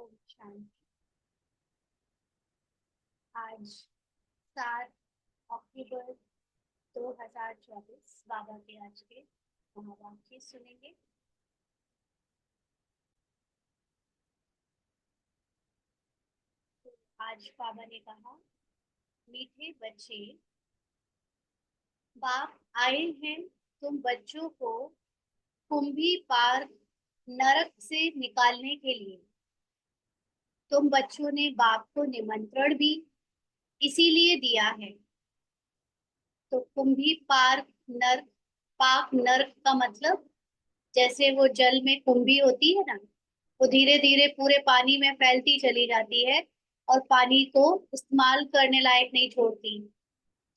ओम शांति। आज 7 अक्टूबर 2024 बाबा के आज के महावाक्य सुनेंगे। तो आज बाबा ने कहा, मीठे बच्चे, बाप आए हैं तुम बच्चों को कुंभी पार नरक से निकालने के लिए। तुम बच्चों ने बाप को निमंत्रण भी इसीलिए दिया है। तो कुंभी पार नर्क, पाक नर्क का मतलब, जैसे वो जल में कुंभी होती है ना, वो धीरे धीरे पूरे पानी में फैलती चली जाती है और पानी को इस्तेमाल करने लायक नहीं छोड़ती।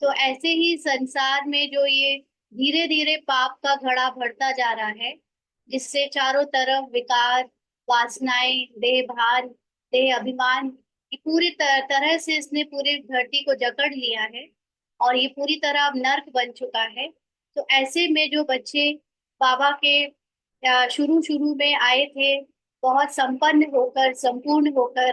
तो ऐसे ही संसार में जो ये धीरे धीरे पाप का घड़ा बढ़ता जा रहा है, जिससे चारों तरफ विकार, वासनाएं, देह भान, देह अभिमान, ये पूरी तरह से इसने पूरी धरती को जकड़ लिया है और ये पूरी तरह अब नर्क बन चुका है। तो ऐसे में जो बच्चे बाबा के शुरू शुरू में आए थे, बहुत संपन्न होकर, संपूर्ण होकर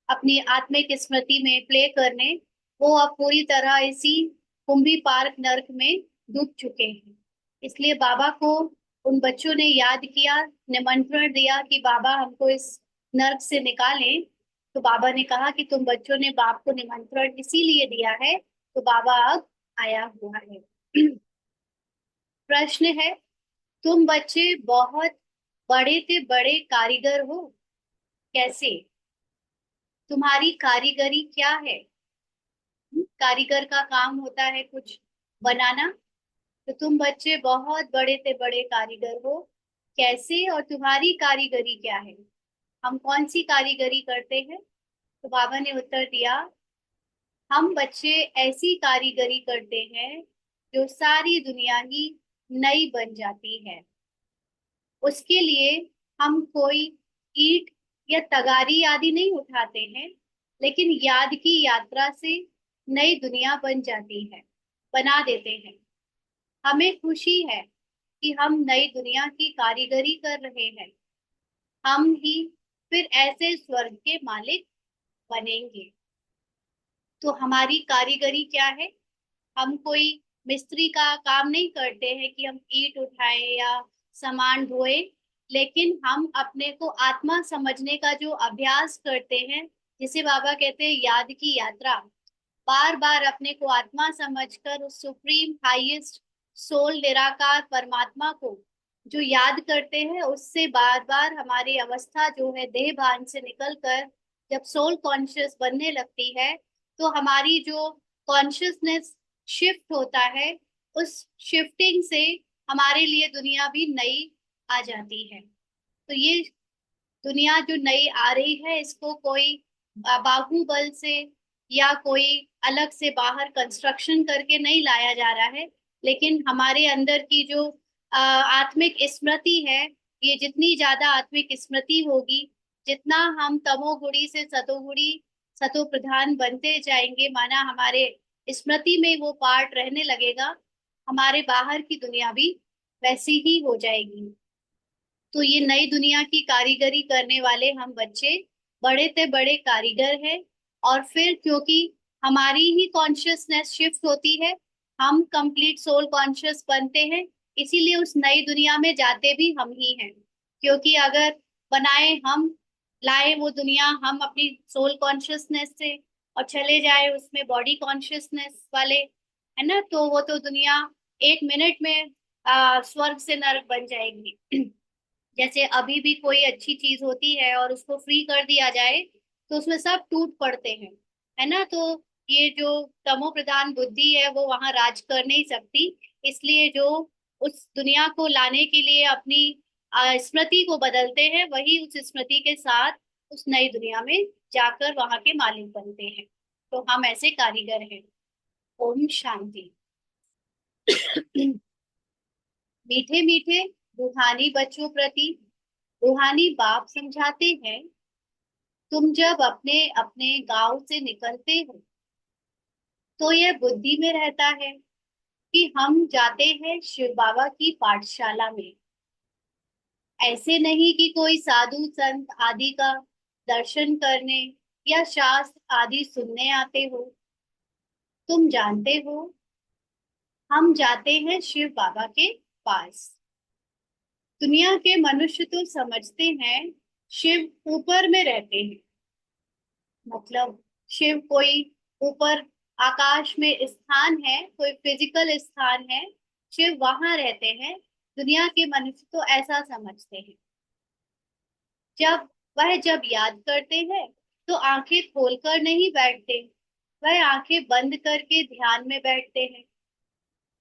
अपनी आत्मिक स्मृति में प्ले करने, वो अब पूरी तरह इसी कुंभी पार्क नर्क में डूब चुके हैं। इसलिए बाबा को उन बच्चों ने याद किया, निमंत्रण दिया कि बाबा हमको इस नर्क से निकालें। तो बाबा ने कहा कि तुम बच्चों ने बाप को निमंत्रण इसीलिए दिया है, तो बाबा अब आया हुआ है। प्रश्न है, तुम बच्चे बहुत बड़े से बड़े कारीगर हो, कैसे? तुम्हारी कारीगरी क्या है? कारीगर का काम होता है कुछ बनाना। तो तुम बच्चे बहुत बड़े से बड़े कारीगर हो, कैसे? और तुम्हारी कारीगरी क्या है? हम कौन सी कारीगरी करते हैं? तो बाबा ने उत्तर दिया, हम बच्चे ऐसी कारीगरी करते हैं जो सारी दुनिया ही नई बन जाती है। उसके लिए हम कोई ईंट या तगारी आदि नहीं उठाते हैं, लेकिन याद की यात्रा से नई दुनिया बन जाती है, बना देते हैं। हमें खुशी है कि हम नई दुनिया की कारीगरी कर रहे हैं। हम ही फिर ऐसे स्वर्ग के मालिक बनेंगे। तो हमारी कारीगरी क्या है? हम कोई मिस्त्री का काम नहीं करते हैं कि हम ईंट उठाएं या सामान ढोए, लेकिन हम अपने को आत्मा समझने का जो अभ्यास करते हैं, जिसे बाबा कहते हैं याद की यात्रा, बार बार अपने को आत्मा समझकर उस सुप्रीम हाईएस्ट सोल निराकार परमात्मा को जो याद करते हैं, उससे बार बार हमारी अवस्था जो है देह भान से निकलकर जब सोल कॉन्शियस बनने लगती है, तो हमारी जो कॉन्शियसनेस शिफ्ट होता है, उस शिफ्टिंग से हमारे लिए दुनिया भी नई आ जाती है। तो ये दुनिया जो नई आ रही है, इसको कोई बाहुबल से या कोई अलग से बाहर कंस्ट्रक्शन करके नहीं लाया जा रहा है, लेकिन हमारे अंदर की जो आत्मिक स्मृति है, ये जितनी ज्यादा आत्मिक स्मृति होगी, जितना हम तमोगुणी से सतोगुणी, सतो प्रधान बनते जाएंगे, माना हमारे स्मृति में वो पार्ट रहने लगेगा, हमारे बाहर की दुनिया भी वैसी ही हो जाएगी। तो ये नई दुनिया की कारीगरी करने वाले हम बच्चे बड़े से बड़े कारीगर हैं। और फिर क्योंकि हमारी ही कॉन्शियसनेस शिफ्ट होती है, हम कंप्लीट सोल कॉन्शियस बनते हैं, इसीलिए उस नई दुनिया में जाते भी हम ही हैं। क्योंकि अगर बनाए हम, लाए वो दुनिया हम अपनी सोल कॉन्शियसनेस से और चले जाए उसमें बॉडी कॉन्शियसनेस वाले, है ना, तो वो तो दुनिया 1 मिनट में स्वर्ग से नरक बन जाएगी। जैसे अभी भी कोई अच्छी चीज होती है और उसको फ्री कर दिया जाए, तो उसमें सब टूट पड़ते हैं, है ना। तो ये जो तमो प्रधान बुद्धि है वो वहां राज कर नहीं सकती। इसलिए जो उस दुनिया को लाने के लिए अपनी स्मृति को बदलते हैं, वही उस स्मृति के साथ उस नई दुनिया में जाकर वहां के मालिक बनते हैं। तो हम ऐसे कारीगर हैं। ओम शांति। मीठे मीठे रूहानी बच्चों प्रति रूहानी बाप समझाते हैं, तुम जब अपने अपने गांव से निकलते हो तो यह बुद्धि में रहता है कि हम जाते हैं शिव बाबा की पाठशाला में। ऐसे नहीं कि कोई साधु संत आदि का दर्शन करने या शास्त्र आदि सुनने आते हो? तुम जानते हो, हम जाते हैं शिव बाबा के पास। दुनिया के मनुष्य तो समझते हैं शिव ऊपर में रहते हैं, मतलब शिव कोई ऊपर आकाश में स्थान है, कोई फिजिकल स्थान है, शिव वहां रहते हैं। दुनिया के मनुष्य तो ऐसा समझते हैं। जब याद करते हैं तो आंखें खोलकर नहीं बैठते, वह आंखें बंद करके ध्यान में बैठते हैं।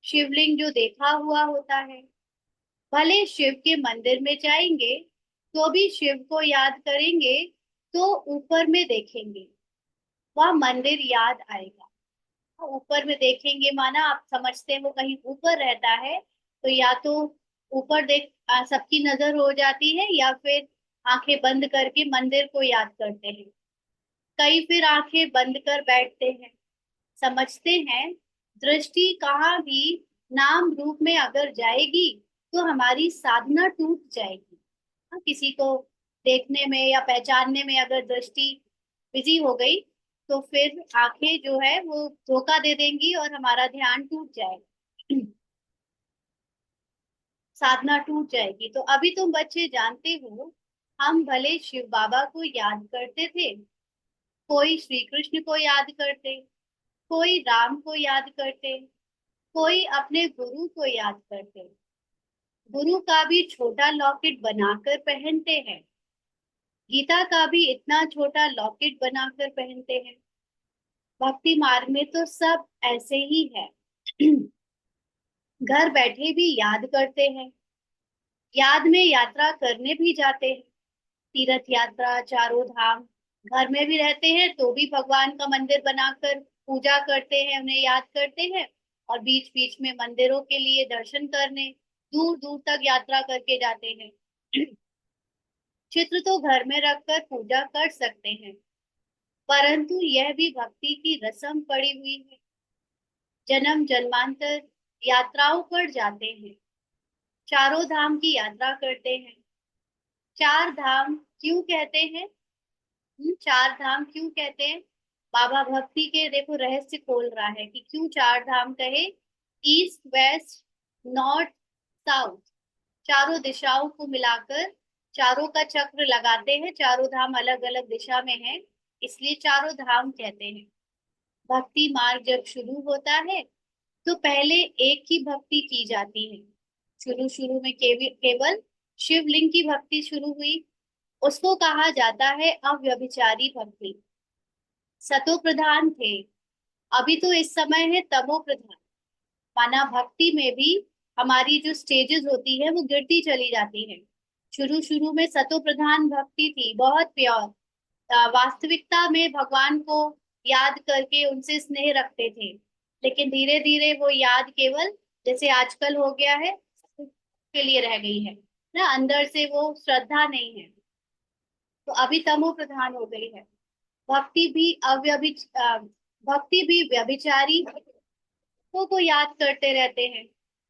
शिवलिंग जो देखा हुआ होता है, भले शिव के मंदिर में जाएंगे तो भी शिव को याद करेंगे तो ऊपर में देखेंगे, वह मंदिर याद आएगा। ऊपर में देखेंगे माना आप समझते हैं वो कहीं ऊपर रहता है, तो या तो ऊपर देख सबकी नजर हो जाती है, या फिर आंखें बंद करके मंदिर को याद करते हैं। कई फिर आंखें बंद कर बैठते हैं, समझते हैं दृष्टि कहाँ भी नाम रूप में अगर जाएगी तो हमारी साधना टूट जाएगी। किसी को देखने में या पहचानने में अगर दृष्टि बिजी हो गई तो फिर आंखें जो है वो धोखा दे देंगी और हमारा ध्यान टूट जाएगा। साधना टूट जाएगी। तो अभी तुम बच्चे जानते हो, हम भले शिव बाबा को याद करते थे, कोई श्री कृष्ण को याद करते, कोई राम को याद करते, कोई अपने गुरु को याद करते। गुरु का भी छोटा लॉकेट बनाकर पहनते हैं, गीता का भी इतना छोटा लॉकेट बनाकर पहनते हैं। भक्ति मार्ग में तो सब ऐसे ही है। घर बैठे भी याद करते हैं, याद में यात्रा करने भी जाते हैं, तीर्थ यात्रा, चारों धाम। घर में भी रहते हैं तो भी भगवान का मंदिर बनाकर पूजा करते हैं, उन्हें याद करते हैं। और बीच बीच में मंदिरों के लिए दर्शन करने दूर दूर तक यात्रा करके जाते हैं। चित्र तो घर में रखकर पूजा कर सकते हैं, परंतु यह भी भक्ति की रस्म पड़ी हुई है। जन्म जन्मांतर यात्राओं पर जाते हैं, चारों धाम की यात्रा करते हैं। चार धाम क्यों कहते हैं? चार धाम क्यों कहते हैं? बाबा भक्ति के देखो रहस्य खोल रहा है कि क्यों चार धाम कहे। ईस्ट वेस्ट नॉर्थ साउथ, चारों दिशाओं को मिलाकर चारों का चक्र लगाते हैं, चारों धाम अलग अलग दिशा में है, इसलिए चारों धाम कहते हैं। भक्ति मार्ग जब शुरू होता है तो पहले एक ही भक्ति की जाती है। शुरू शुरू में केवल शिवलिंग की भक्ति शुरू हुई, उसको कहा जाता है अव्यभिचारी भक्ति। सतो प्रधान थे, अभी तो इस समय है तमो प्रधान। माना भक्ति में भी हमारी जो स्टेजेस होती है वो गिरती चली जाती है। शुरू शुरू में सतो प्रधान भक्ति थी, बहुत प्योर, वास्तविकता में भगवान को याद करके उनसे स्नेह रखते थे। लेकिन धीरे धीरे वो याद केवल जैसे आजकल हो गया है के लिए रह गई है ना, अंदर से वो श्रद्धा नहीं है, तो अभी तमो प्रधान हो गई है। भक्ति भी भक्ति भी व्यभिचारी को याद करते रहते हैं।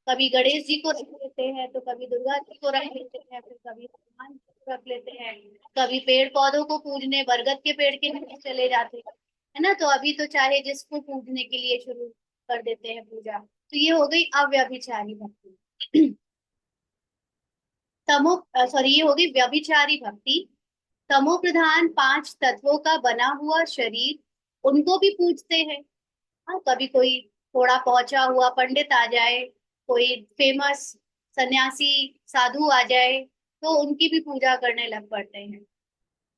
कभी गणेश जी को रख लेते हैं, तो कभी दुर्गा जी को रख लेते हैं, फिर कभी हनुमान जी को रख लेते हैं, कभी पेड़ पौधों को पूजने बरगद के पेड़ के नीचे चले जाते हैं, है ना। तो अभी तो चाहे जिसको पूजने के लिए शुरू कर देते हैं पूजा, तो ये हो गई अव्यभिचारी भक्ति। तमो सॉरी ये हो गई व्यभिचारी भक्ति। तमो प्रधान पांच तत्वों का बना हुआ शरीर, उनको भी पूजते हैं। हाँ, कभी कोई थोड़ा पहुंचा हुआ पंडित आ जाए, कोई फेमस सन्यासी साधु आ जाए, तो उनकी भी पूजा करने लग पड़ते हैं।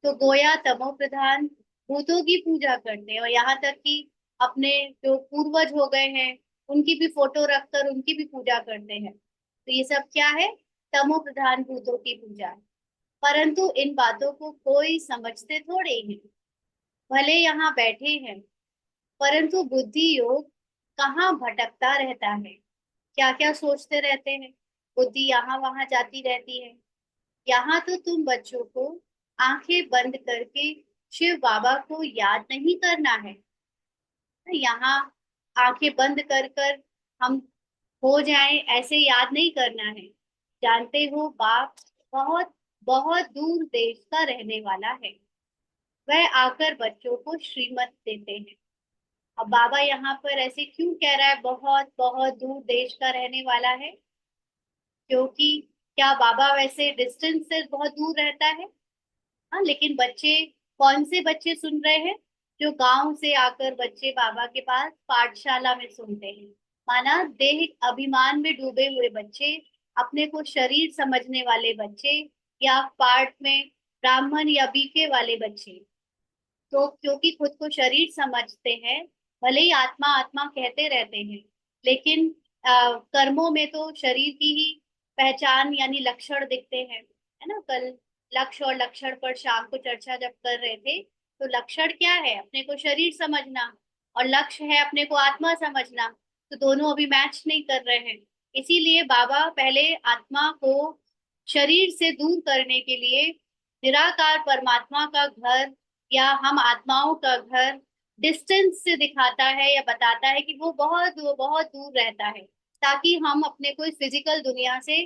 तो गोया तमो प्रधान भूतों की पूजा करते हैं, और यहाँ तक कि अपने जो पूर्वज हो गए हैं उनकी भी फोटो रखकर उनकी भी पूजा करते हैं। तो ये सब क्या है? तमो प्रधान भूतों की पूजा। परंतु इन बातों को कोई समझते थोड़े ही। भले यहाँ बैठे हैं, परंतु बुद्धि योग कहाँ भटकता रहता है, क्या क्या सोचते रहते हैं, बुद्धि यहाँ वहां जाती रहती है। यहाँ तो तुम बच्चों को आंखें बंद करके शिव बाबा को याद नहीं करना है। यहाँ आंखें बंद कर कर हम हो जाएं ऐसे याद नहीं करना है। जानते हो बाप बहुत बहुत दूर देश का रहने वाला है, वह आकर बच्चों को श्रीमत देते हैं। अब बाबा यहाँ पर ऐसे क्यों कह रहा है, बहुत बहुत दूर देश का रहने वाला है? क्योंकि क्या बाबा वैसे डिस्टेंस से बहुत दूर रहता है? हाँ, लेकिन बच्चे, कौन से बच्चे सुन रहे हैं? जो गांव से आकर बच्चे बाबा के पास पाठशाला में सुनते हैं। माना देह अभिमान में डूबे हुए बच्चे, अपने को शरीर समझने वाले बच्चे, या पाठ में ब्राह्मण या बीके वाले बच्चे, तो क्योंकि खुद को शरीर समझते हैं, भले ही आत्मा आत्मा कहते रहते हैं, लेकिन कर्मों में तो शरीर की ही पहचान यानी लक्षण दिखते हैं, है ना। कल लक्ष्य और लक्षण पर शाम को चर्चा जब कर रहे थे, तो लक्षण क्या है? अपने को शरीर समझना, और लक्ष्य है अपने को आत्मा समझना। तो दोनों अभी मैच नहीं कर रहे हैं। इसीलिए बाबा पहले आत्मा को शरीर से दूर करने के लिए निराकार परमात्मा का घर, या हम आत्माओं का घर, डिस्टेंस से दिखाता है या बताता है कि वो बहुत दूर रहता है, ताकि हम अपने को इस फिजिकल दुनिया से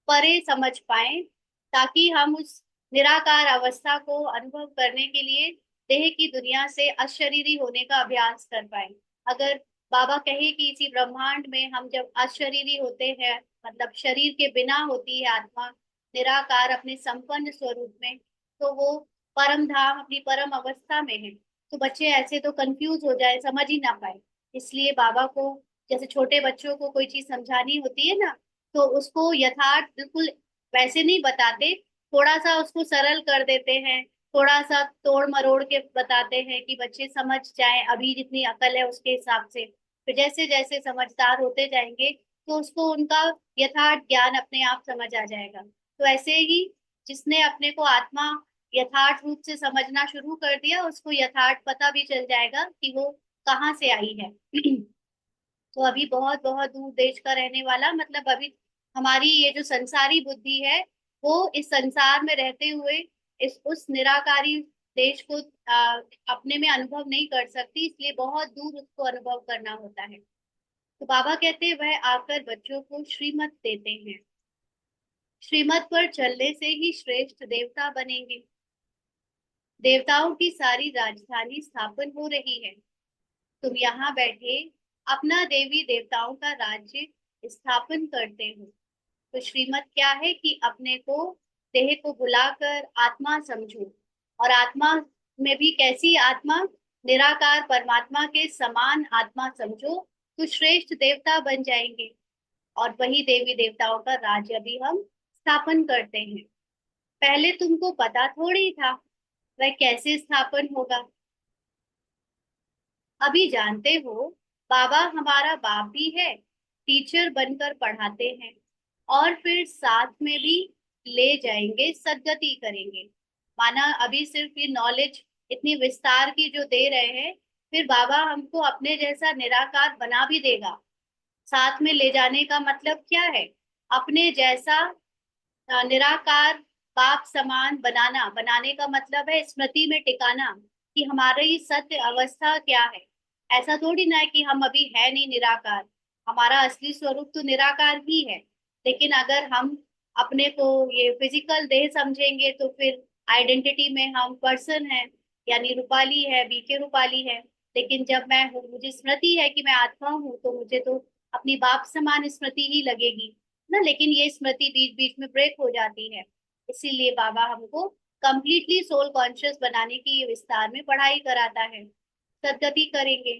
परे समझ पाए, ताकि हम उस निराकार अवस्था को अनुभव करने के लिए देह की दुनिया से अशरीरी होने का अभ्यास कर पाए। अगर बाबा कहे कि इसी ब्रह्मांड में हम जब अशरीरी होते हैं, मतलब शरीर के बिना होती है आत्मा, निराकार अपने संपन्न स्वरूप में, तो वो परम धाम अपनी परम अवस्था में है। तो बच्चे ऐसे तो कंफ्यूज हो जाए, समझ ही ना पाए। इसलिए बाबा को, जैसे छोटे बच्चों को कोई चीज समझानी होती है ना, तो उसको यथार्थ बिल्कुल वैसे नहीं बताते, थोड़ा सा उसको सरल कर देते हैं, थोड़ा सा तोड़ मरोड़ के बताते हैं कि बच्चे समझ जाएं, अभी जितनी अकल है उसके हिसाब से। फिर जैसे जैसे समझदार होते जाएंगे, तो उसको उनका यथार्थ ज्ञान अपने आप समझ आ जाएगा। तो ऐसे ही जिसने अपने को आत्मा यथार्थ रूप से समझना शुरू कर दिया, उसको यथार्थ पता भी चल जाएगा कि वो कहाँ से आई है। तो अभी बहुत बहुत दूर देश का रहने वाला, मतलब अभी हमारी ये जो संसारी बुद्धि है, वो इस संसार में रहते हुए इस उस निराकारी देश को अपने में अनुभव नहीं कर सकती, इसलिए बहुत दूर उसको अनुभव करना होता है। तो बाबा कहते हैं वह आकर बच्चों को श्रीमत देते हैं। श्रीमत पर चलने से ही श्रेष्ठ देवता बनेंगे। देवताओं की सारी राजधानी स्थापन हो रही है। तुम यहाँ बैठे अपना देवी देवताओं का राज्य स्थापन करते हो। तो श्रीमत क्या है कि अपने को, देह को बुलाकर आत्मा समझो, और आत्मा में भी कैसी आत्मा? निराकार परमात्मा के समान आत्मा समझो, तो श्रेष्ठ देवता बन जाएंगे। और वही देवी देवताओं का राज्य भी हम स्थापन करते हैं। पहले तुमको पता थोड़ी था वह कैसे स्थापन होगा, अभी जानते हो। बाबा हमारा बाप भी है, टीचर बनकर पढ़ाते हैं, और फिर साथ में भी ले जाएंगे, सद्गति करेंगे। माना अभी सिर्फ ये नॉलेज इतनी विस्तार की जो दे रहे हैं, फिर बाबा हमको अपने जैसा निराकार बना भी देगा। साथ में ले जाने का मतलब क्या है? अपने जैसा निराकार बाप समान बनाना, बनाने का मतलब है स्मृति में टिकाना, कि हमारी सत्य अवस्था क्या है। ऐसा थोड़ी ना है कि हम अभी है नहीं निराकार, हमारा असली स्वरूप तो निराकार ही है। लेकिन अगर हम अपने को ये फिजिकल देह समझेंगे, तो फिर आइडेंटिटी में हम पर्सन है, यानी रूपाली है, बीके रूपाली है। लेकिन जब मैं हूँ, मुझे स्मृति है कि मैं आत्मा हूँ, तो मुझे तो अपनी बाप समान स्मृति ही लगेगी ना। लेकिन ये स्मृति बीच बीच में ब्रेक हो जाती है। इसीलिए बाबा हमको कंप्लीटली सोल कॉन्शियस बनाने की ये विस्तार में पढ़ाई कराता है। सद्गति करेंगे।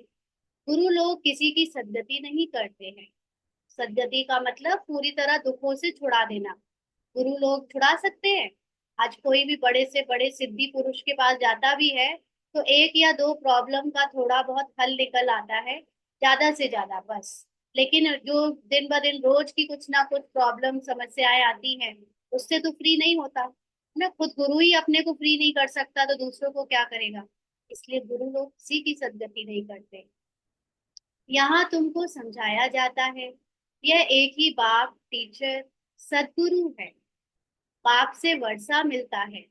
गुरु लोग किसी की सद्गति नहीं करते हैं। सद्गति का मतलब पूरी तरह दुखों से छुड़ा देना। गुरु लोग छुड़ा सकते हैं? आज कोई भी बड़े से बड़े सिद्धि पुरुष के पास जाता भी है, तो एक या दो प्रॉब्लम का थोड़ा बहुत हल निकल आता है, ज्यादा से ज्यादा बस। लेकिन जो दिन ब दिन रोज की कुछ ना कुछ प्रॉब्लम समस्याएं आती हैं, उससे तो फ्री नहीं होता ना। खुद गुरु ही अपने को फ्री नहीं कर सकता, तो दूसरों को क्या करेगा? इसलिए गुरु लोग किसी की सद्गति नहीं करते। यहाँ तुमको समझाया जाता है, यह एक ही बाप टीचर सदगुरु है। बाप से वर्षा मिलता है,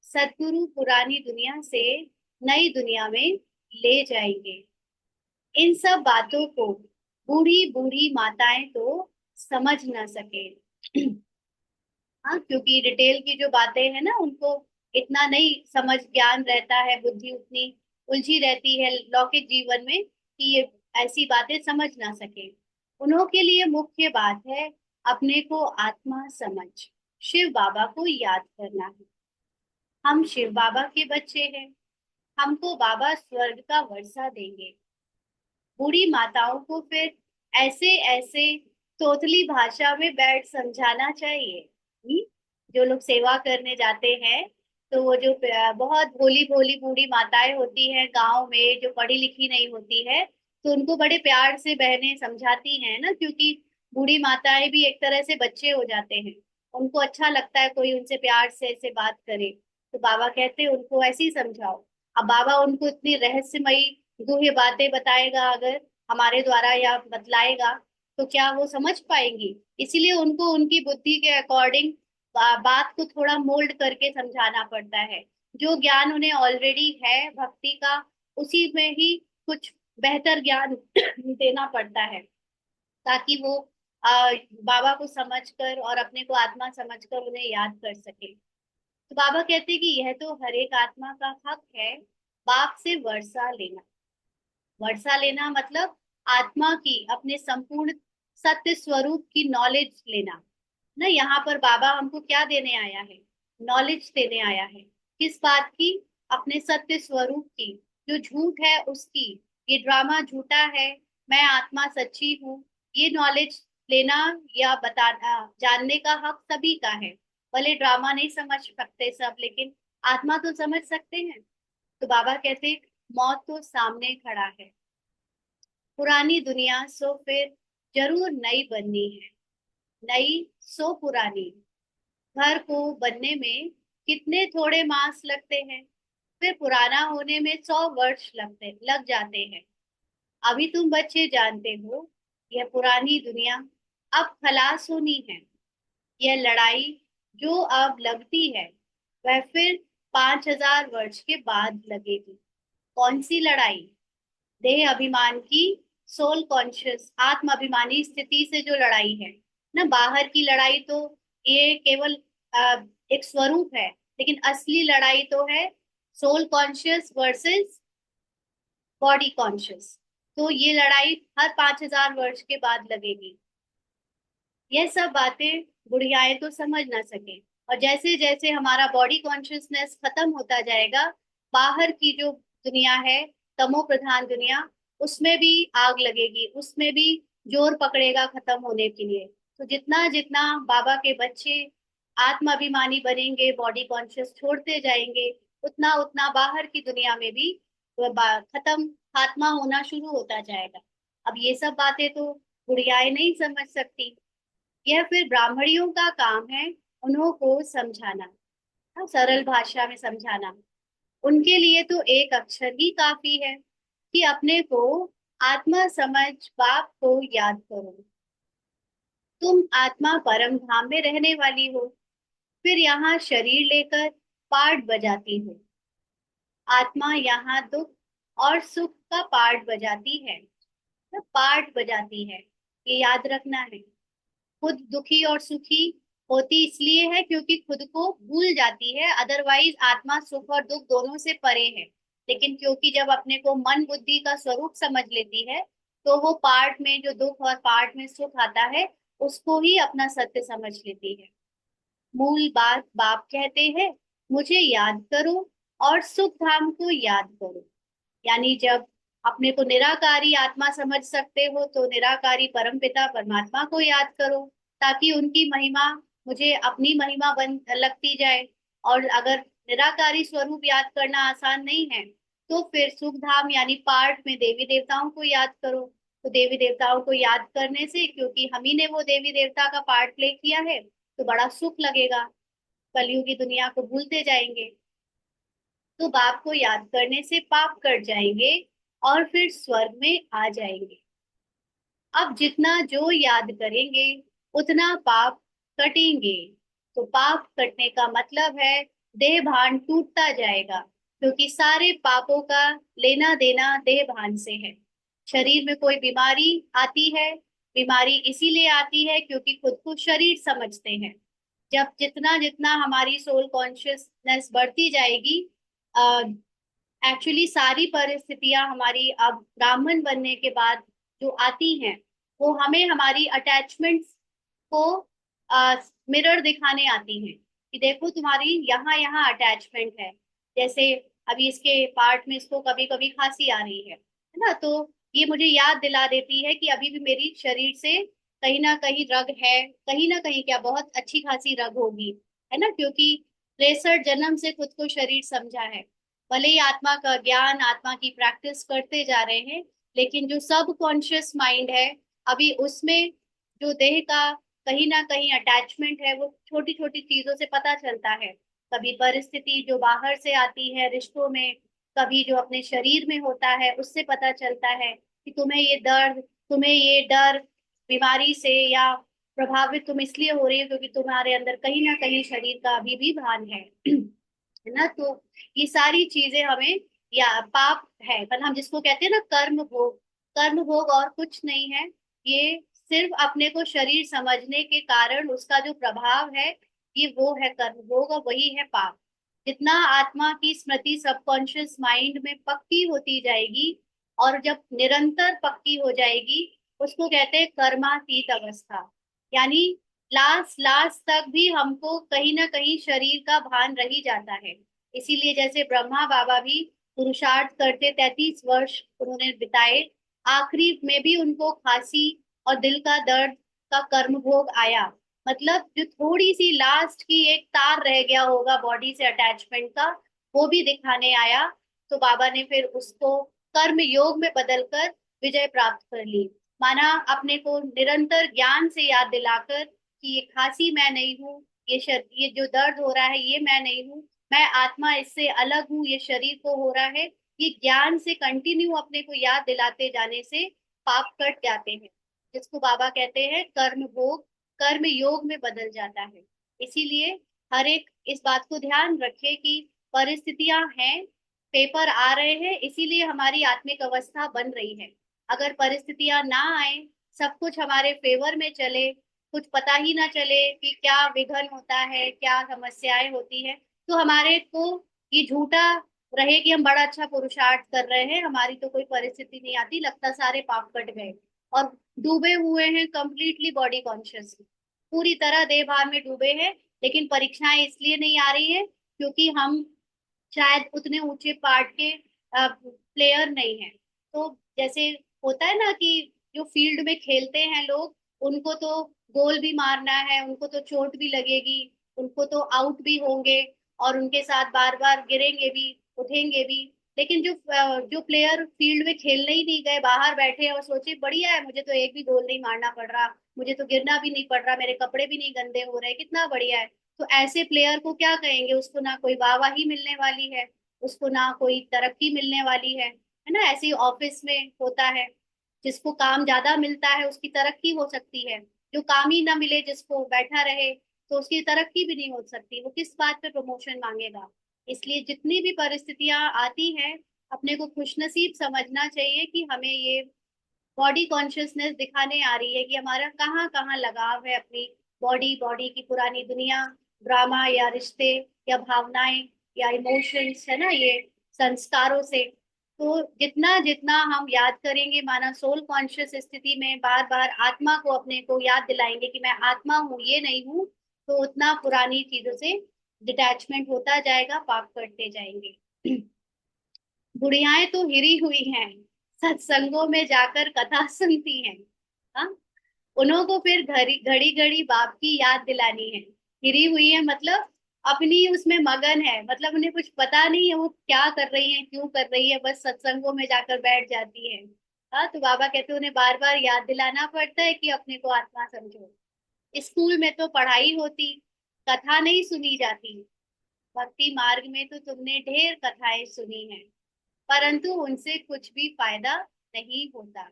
सदगुरु पुरानी दुनिया से नई दुनिया में ले जाएंगे। इन सब बातों को बूढ़ी बूढ़ी माताएं तो समझ ना सके। हाँ, क्योंकि डिटेल की जो बातें हैं ना, उनको इतना नहीं समझ ज्ञान रहता है, बुद्धि उतनी उलझी रहती है लौकिक जीवन में कि ये ऐसी बातें समझ ना सके। उन्हों के लिए मुख्य बात है अपने को आत्मा समझ, शिव बाबा को याद करना है। हम शिव बाबा के बच्चे हैं, हमको बाबा स्वर्ग का वर्षा देंगे। बूढ़ी माताओं को फिर ऐसे ऐसे तोतली भाषा में बैठ समझाना चाहिए। जो लोग सेवा करने जाते हैं, तो वो जो बहुत भोली भोली बूढ़ी माताएं होती हैं गांव में, जो पढ़ी लिखी नहीं होती है, तो उनको बड़े प्यार से बहनें समझाती हैं ना, क्योंकि बूढ़ी माताएं भी एक तरह से बच्चे हो जाते हैं। उनको अच्छा लगता है कोई उनसे प्यार से ऐसे बात करे। तो बाबा कहते हैं उनको ऐसे ही समझाओ। अब बाबा उनको इतनी रहस्यमयी गुह्य बातें बताएगा अगर हमारे द्वारा या बतलाएगा, तो क्या वो समझ पाएंगी? इसीलिए उनको उनकी बुद्धि के अकॉर्डिंग बात को थोड़ा मोल्ड करके समझाना पड़ता है। जो ज्ञान उन्हें ऑलरेडी है भक्ति का, उसी में ही कुछ बेहतर ज्ञान देना पड़ता है, ताकि वो बाबा को समझकर और अपने को आत्मा समझकर उन्हें याद कर सके। तो बाबा कहते हैं कि यह तो हर एक आत्मा का हक है, बाप से वर्षा लेना। वर्षा लेना मतलब आत्मा की अपने संपूर्ण सत्य स्वरूप की नॉलेज लेना। ना यहाँ पर बाबा हमको क्या देने आया है? नॉलेज देने आया है। किस बात की? अपने सत्य स्वरूप की। जो झूठ है उसकी, ये ड्रामा झूठा है, मैं आत्मा सच्ची हूँ, ये नॉलेज लेना या बताना जानने का हक सभी का है। भले ड्रामा नहीं समझ सकते सब, लेकिन आत्मा तो समझ सकते हैं। तो बाबा कहते मौत तो सामने खड़ा है, पुरानी दुनिया सो फिर जरूर नई बननी है, नई सो पुरानी। घर को बनने में कितने थोड़े मास लगते हैं, फिर पुराना होने में 100 वर्ष लग जाते हैं। अभी तुम बच्चे जानते हो, यह पुरानी दुनिया अब खलास होनी है। यह लड़ाई जो अब लगती है, वह फिर 5000 वर्ष के बाद लगेगी। कौन सी लड़ाई? देह अभिमान की, सोल कॉन्शियस आत्म अभिमानी स्थिति से जो लड़ाई है ना। बाहर की लड़ाई तो ये केवल एक स्वरूप है, लेकिन असली लड़ाई तो है soul conscious versus body conscious. तो ये लड़ाई हर 5000 वर्ष के बाद लगेगी। यह सब बातें बुढ़ियाएं तो समझ ना सके, और जैसे जैसे हमारा बॉडी कॉन्शियसनेस खत्म होता जाएगा, बाहर की जो दुनिया है, तमो प्रधान दुनिया, उसमें भी आग लगेगी, उसमें भी जोर पकड़ेगा खत्म होने के लिए। तो जितना जितना बाबा के बच्चे आत्माभिमानी बनेंगे, बॉडी कॉन्शियस छोड़ते जाएंगे, उतना उतना बाहर की दुनिया में भी खत्म खात्मा होना शुरू होता जाएगा। अब ये सब बातें तो बुढ़ियाएं नहीं समझ सकती। यह फिर ब्राह्मणियों का काम है उन्हों को समझाना, हाँ, सरल भाषा में समझाना। उनके लिए तो एक अक्षर ही काफी है कि अपने को आत्मा समझ बाप को याद करो। तुम आत्मा परम धाम में रहने वाली हो, फिर यहाँ शरीर लेकर पाठ बजाती हो। आत्मा यहाँ दुख और सुख का पाठ बजाती है, तो पाठ बजाती है, ये याद रखना है। खुद दुखी और सुखी होती इसलिए है क्योंकि खुद को भूल जाती है, अदरवाइज आत्मा सुख और दुख दोनों से परे है। लेकिन क्योंकि जब अपने को मन बुद्धि का स्वरूप समझ लेती है, तो वो पार्ट में जो दुख और पार्ट में सुख आता है, उसको ही अपना सत्य समझ लेती है। मूल बात बाप कहते हैं, मुझे याद करो और सुख धाम को याद करो। यानी जब अपने को निराकारी आत्मा समझ सकते हो, तो निराकारी परमपिता परमात्मा को याद करो, ताकि उनकी महिमा मुझे अपनी महिमा बन लगती जाए। और अगर निराकारी स्वरूप याद करना आसान नहीं है, तो फिर सुख धाम यानी पार्ट में देवी देवताओं को याद करो। तो देवी देवताओं को याद करने से, क्योंकि हम ही ने वो देवी देवता का पार्ट प्ले किया है, तो बड़ा सुख लगेगा। कलयुगी दुनिया को भूलते जाएंगे। तो बाप को याद करने से पाप कट जाएंगे और फिर स्वर्ग में आ जाएंगे। अब जितना जो याद करेंगे, उतना पाप कटेंगे। तो पाप कटने का मतलब है देह भान टूटता जाएगा, क्योंकि सारे पापों का लेना देना देह भान से है। शरीर में कोई बीमारी आती है, बीमारी इसीलिए आती है क्योंकि खुद को शरीर समझते हैं। जब जितना जितना हमारी सोल कॉन्शियसनेस बढ़ती जाएगी, एक्चुअली सारी परिस्थितियां हमारी अब ब्राह्मण बनने के बाद जो आती हैं, वो हमें हमारी अटैचमेंट्स को मिरर दिखाने आती हैं कि देखो तुम्हारी यहाँ यहाँ अटैचमेंट है। जैसे अभी इसके पार्ट में इसको कभी कभी खांसी आ रही है ना, तो ये मुझे याद दिला देती है कि अभी भी मेरी शरीर से कहीं ना कहीं रग है, कहीं ना कहीं क्या बहुत अच्छी खासी रग होगी, है ना, क्योंकि 63 जन्म से खुद को शरीर समझा है। भले ही आत्मा का ज्ञान, आत्मा की प्रैक्टिस करते जा रहे हैं, लेकिन जो सब कॉन्शियस माइंड है, अभी उसमें जो देह का कहीं ना कहीं अटैचमेंट है, वो छोटी छोटी चीजों से पता चलता है। कभी परिस्थिति जो बाहर से आती है रिश्तों में, कभी जो अपने शरीर में होता है उससे पता चलता है कि तुम्हें ये दर्द, तुम्हें ये डर बीमारी से या प्रभावित तुम इसलिए हो रही है क्योंकि तुम्हारे अंदर कहीं ना कहीं शरीर का अभी भी भान है है ना। तो ये सारी चीजें हमें, या पाप है मतलब हम जिसको कहते हैं ना कर्म भोग, कर्म भोग और कुछ नहीं है, ये सिर्फ अपने को शरीर समझने के कारण उसका जो प्रभाव है, ये वो है कर्म भोग, और वही है पाप। जितना आत्मा की स्मृति सबकॉन्शियस माइंड में पक्की होती जाएगी, और जब निरंतर पक्की हो जाएगी, उसको कहते हैं कर्मातीत अवस्था। यानी लास्ट लास्ट तक भी हमको कहीं ना कहीं शरीर का भान रह ही जाता है। इसीलिए जैसे ब्रह्मा बाबा भी पुरुषार्थ करते 33 वर्ष उन्होंने बिताए, आखिरी में भी उनको खांसी और दिल का दर्द का कर्म भोग आया। मतलब जो थोड़ी सी लास्ट की एक तार रह गया होगा बॉडी से अटैचमेंट का, वो भी दिखाने आया। तो बाबा ने फिर उसको कर्म योग में बदलकर विजय प्राप्त कर ली। माना अपने को निरंतर ज्ञान से याद दिलाकर कि ये खांसी मैं नहीं हूँ, ये जो दर्द हो रहा है ये मैं नहीं हूँ, मैं आत्मा इससे अलग हूँ, ये शरीर को हो रहा है। ये ज्ञान से कंटिन्यू अपने को याद दिलाते जाने से पाप कट जाते हैं, जिसको बाबा कहते हैं कर्म भोग कर्म योग में बदल जाता है। इसीलिए हर एक इस बात को ध्यान रखे कि परिस्थितियां हैं, पेपर आ रहे हैं, इसीलिए हमारी आत्मिक अवस्था बन रही है। अगर परिस्थितियां ना आए, सब कुछ हमारे फेवर में चले, कुछ पता ही ना चले कि क्या विघन होता है, क्या समस्याएं होती है, तो हमारे को ये झूठा रहे कि हम बड़ा अच्छा पुरुषार्थ कर रहे हैं, हमारी तो कोई परिस्थिति नहीं आती, लगता सारे पाप कट गए। और डूबे हुए हैं कंप्लीटली बॉडी कॉन्शियस, पूरी तरह देह भाव में डूबे हैं, लेकिन परीक्षाएं इसलिए नहीं आ रही है क्योंकि हम शायद उतने ऊंचे पार्ट के प्लेयर नहीं है। तो जैसे होता है ना कि जो फील्ड में खेलते हैं लोग, उनको तो गोल भी मारना है, उनको तो चोट भी लगेगी, उनको तो आउट भी होंगे, और उनके साथ बार बार गिरेंगे भी, उठेंगे भी। लेकिन जो प्लेयर फील्ड में खेलने ही नहीं गए, बाहर बैठे हैं और सोचे बढ़िया है, मुझे तो एक भी गोल नहीं मारना पड़ रहा, मुझे तो गिरना भी नहीं पड़ रहा, मेरे कपड़े भी नहीं गंदे हो रहे, कितना बढ़िया है। तो ऐसे प्लेयर को क्या कहेंगे, उसको ना कोई वाहवाही मिलने वाली है, उसको ना कोई तरक्की मिलने वाली है ना। ऐसे ही ऑफिस में होता है, जिसको काम ज्यादा मिलता है उसकी तरक्की हो सकती है, जो काम ही ना मिले, जिसको बैठा रहे, तो उसकी तरक्की भी नहीं हो सकती, वो किस बात पे प्रमोशन मांगेगा। इसलिए जितनी भी परिस्थितियां आती हैं, अपने को खुशनसीब समझना चाहिए कि हमें ये बॉडी कॉन्शियसनेस दिखाने आ रही है कि हमारा कहाँ कहाँ लगाव है अपनी बॉडी, बॉडी की पुरानी दुनिया, ड्रामा या रिश्ते या भावनाएं या इमोशंस, है ना, ये संस्कारों से। तो जितना जितना हम याद करेंगे, माना सोल कॉन्शियस स्थिति में बार बार आत्मा को अपने को याद दिलाएंगे कि मैं आत्मा हूँ, ये नहीं हूँ, तो उतना पुरानी चीजों से डिटैचमेंट होता जाएगा, पाप करते जाएंगे। बुढ़ियाएं तो हिरी हुई हैं, सत्संगों में जाकर कथा सुनती हैं। हाँ, उन्हों को फिर घड़ी घड़ी घड़ी बाप की याद दिलानी है। हिरी हुई है मतलब अपनी उसमें मगन है, मतलब उन्हें कुछ पता नहीं है वो क्या कर रही है, क्यों कर रही है, बस सत्संगों में जाकर बैठ जाती है। हाँ, तो बाबा कहते हैं उन्हें बार बार याद दिलाना पड़ता है कि अपने को आत्मा समझो। स्कूल में तो पढ़ाई होती, कथा नहीं सुनी जाती। भक्ति मार्ग में तो तुमने ढेर कथाएं सुनी हैं, परंतु उनसे कुछ भी फायदा नहीं होता।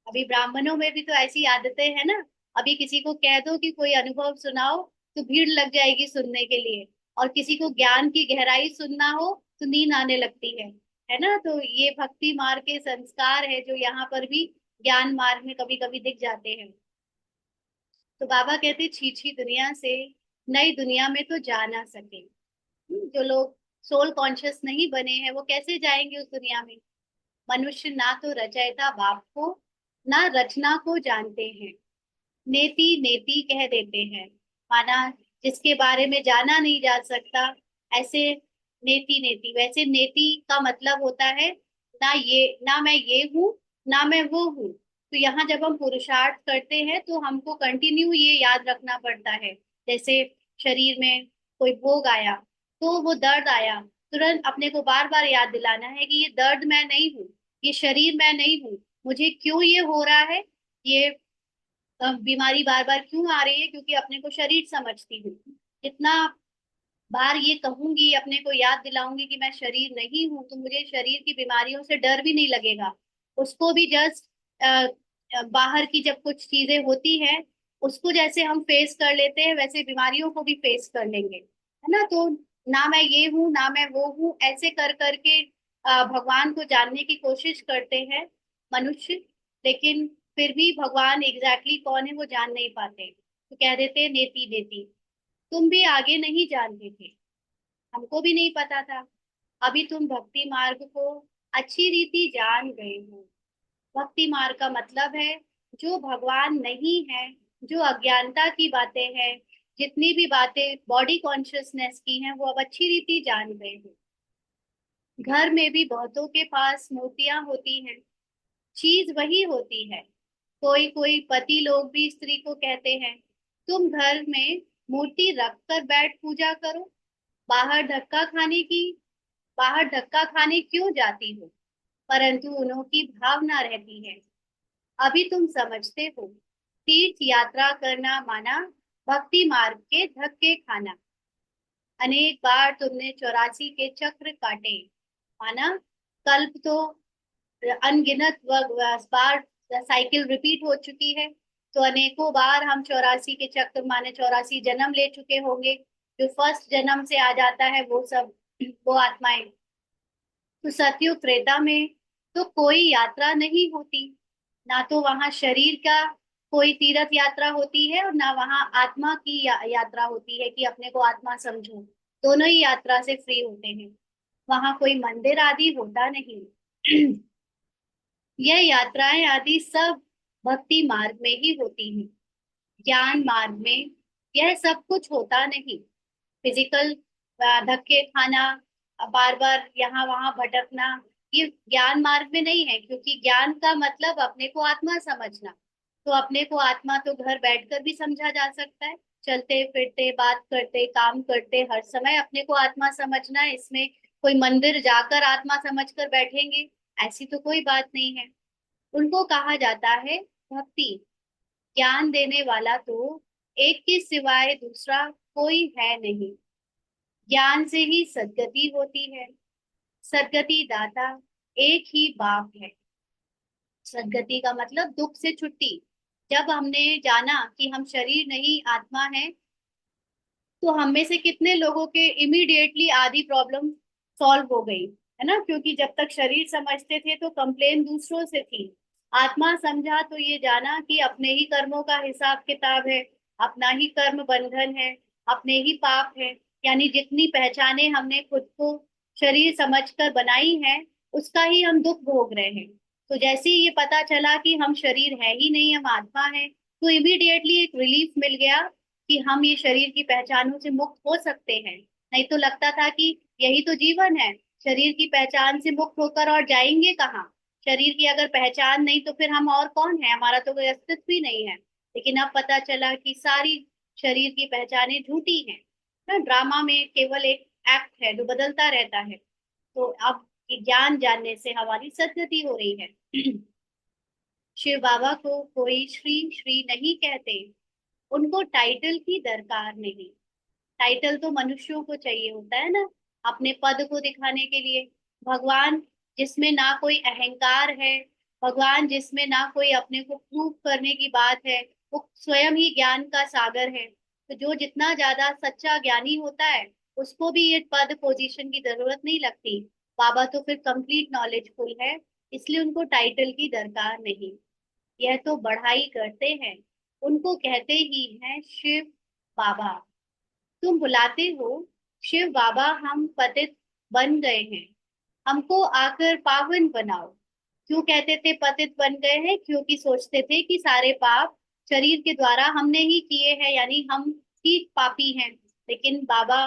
अभी ब्राह्मणों में भी तो ऐसी आदतें हैं ना, अभी किसी को कह दो कि कोई अनुभव सुनाओ, तो भीड़ लग जाएगी सुनने के लिए, और किसी को ज्ञान की गहराई सुनना हो तो नींद आने लगती है ना। तो ये भक्ति मार्ग के संस्कार है जो यहाँ पर भी ज्ञान मार्ग में कभी कभी दिख जाते हैं। तो बाबा कहते छी छी दुनिया से, नई दुनिया में तो जा ना सके। जो लोग सोल कॉन्शियस नहीं बने हैं वो कैसे जाएंगे उस दुनिया में। मनुष्य ना तो रचयिता बाप को ना रचना को जानते हैं, नेति नेति कह देते हैं। माना जिसके बारे में जाना नहीं जा सकता, ऐसे नेति नेति। वैसे नेति का मतलब होता है ना ये, ना मैं ये हूँ ना मैं वो हूँ। तो यहाँ जब हम पुरुषार्थ करते हैं तो हमको कंटिन्यू ये याद रखना पड़ता है। जैसे शरीर में कोई भोग आया, तो वो दर्द आया, तुरंत अपने को बार बार याद दिलाना है कि ये दर्द मैं नहीं हूँ, ये शरीर मैं नहीं हूँ, मुझे क्यों ये हो रहा है, ये बीमारी बार बार क्यों आ रही है, क्योंकि अपने को शरीर समझती हूँ। जितना बार ये कहूंगी, अपने को याद दिलाऊंगी कि मैं शरीर नहीं हूं, तो मुझे शरीर की बीमारियों से डर भी नहीं लगेगा। उसको भी जस्ट बाहर की जब कुछ चीजें होती है, उसको जैसे हम फेस कर लेते हैं वैसे बीमारियों को भी फेस कर लेंगे, है ना। तो ना मैं ये हूँ ना मैं वो हूँ, ऐसे कर करके भगवान को जानने की कोशिश करते हैं मनुष्य। लेकिन फिर भी भगवान एग्जैक्टली कौन है वो जान नहीं पाते, तो कह देते हैं नेति नेति। तुम भी आगे नहीं जानते थे, हमको भी नहीं पता था, अभी तुम भक्ति मार्ग को अच्छी रीति जान गए हो। भक्ति मार्ग का मतलब है जो भगवान नहीं है, जो अज्ञानता की बातें हैं, जितनी भी बातें बॉडी कॉन्शियसनेस की हैं, वो अब अच्छी रीति जान गए हो। घर में भी बहुतों के पास मूर्तियां होती हैं, चीज वही होती है। कोई कोई पति लोग भी स्त्री को कहते हैं तुम घर में मूर्ति रख कर बैठ पूजा करो, बाहर धक्का खाने की बाहर धक्का खाने क्यों जाती हो। परंतु उन्हों की भावना रहती है, अभी तुम समझते हो, तीर्थ यात्रा करना माना भक्ति मार्ग के धक्के खाना। अनेक बार तुमने 84 के चक्र काटे, माना कल्प तो अनगिनत बार साइकिल रिपीट हो चुकी है। तो अनेकों बार हम 84 के चक्र माने 84 जन्म ले चुके होंगे। जो फर्स्ट जन्म से आ जाता है वो सब, वो आत्माएं। तो सतयुग त्रेता में तो कोई यात्रा नहीं होती, ना तो वहां शरीर का कोई तीर्थ यात्रा होती है और ना वहां आत्मा की यात्रा होती है कि अपने को आत्मा समझो। दोनों ही यात्रा से फ्री होते हैं। वहां कोई मंदिर आदि होता नहीं। यह यात्राएं आदि सब भक्ति मार्ग में ही होती हैं। ज्ञान मार्ग में यह सब कुछ होता नहीं। फिजिकल धक्के खाना, बार बार यहाँ वहां भटकना, ये ज्ञान मार्ग में नहीं है, क्योंकि ज्ञान का मतलब अपने को आत्मा समझना। तो अपने को आत्मा तो घर बैठकर भी समझा जा सकता है, चलते फिरते बात करते काम करते हर समय अपने को आत्मा समझना है। इसमें कोई मंदिर जाकर आत्मा समझकर बैठेंगे, ऐसी तो कोई बात नहीं है। उनको कहा जाता है भक्ति। ज्ञान देने वाला तो एक के सिवाय दूसरा कोई है नहीं। ज्ञान से ही सद्गति होती है, सद्गति दाता एक ही बाप है। सद्गति का मतलब दुख से छुट्टी। जब हमने जाना कि हम शरीर नहीं आत्मा है, तो हम में से कितने लोगों के इमीडिएटली आधी प्रॉब्लम सॉल्व हो गई, है ना। क्योंकि जब तक शरीर समझते थे तो कंप्लेन दूसरों से थी। आत्मा समझा तो ये जाना कि अपने ही कर्मों का हिसाब किताब है, अपना ही कर्म बंधन है, अपने ही पाप है। यानी जितनी पहचाने हमने खुद को शरीर समझकर बनाई है, उसका ही हम दुख भोग रहे हैं। तो जैसे ही ये पता चला कि हम शरीर है ही नहीं, हम आत्मा है, तो इमीडिएटली एक रिलीफ मिल गया कि हम ये शरीर की पहचानों से मुक्त हो सकते हैं। नहीं तो लगता था कि यही तो जीवन है, शरीर की पहचान से मुक्त होकर और जाएंगे कहाँ। शरीर की अगर पहचान नहीं तो फिर हम और कौन है, हमारा तो कोई अस्तित्व ही नहीं है। लेकिन अब पता चला कि सारी शरीर की पहचानें झूठी हैं ना, ड्रामा में केवल एक एक्ट है जो बदलता रहता है। तो अब ये ज्ञान जानने से हमारी सद्गति हो रही है। शिव बाबा को कोई श्री श्री नहीं कहते, उनको टाइटल की दरकार नहीं। टाइटल तो मनुष्यों को चाहिए होता है ना, अपने पद को दिखाने के लिए। भगवान जिसमें ना कोई अहंकार है, भगवान जिसमें ना कोई अपने को प्रूव करने की बात है, वो स्वयं ही ज्ञान का सागर है। तो जो जितना ज्यादा सच्चा ज्ञानी होता है, उसको भी ये पद पोजीशन की जरूरत नहीं लगती। बाबा तो फिर कंप्लीट नॉलेजफुल है, इसलिए उनको टाइटल की दरकार नहीं। यह तो बढ़ाई करते हैं, उनको कहते ही हैं शिव बाबा। तुम बुलाते हो, शिव बाबा हम पतित बन गए हैं, हमको आकर पावन बनाओ। क्यों कहते थे पतित बन गए हैं? क्योंकि सोचते थे कि सारे पाप शरीर के द्वारा हमने ही किए हैं, यानी हम ही पापी हैं। लेकिन बाबा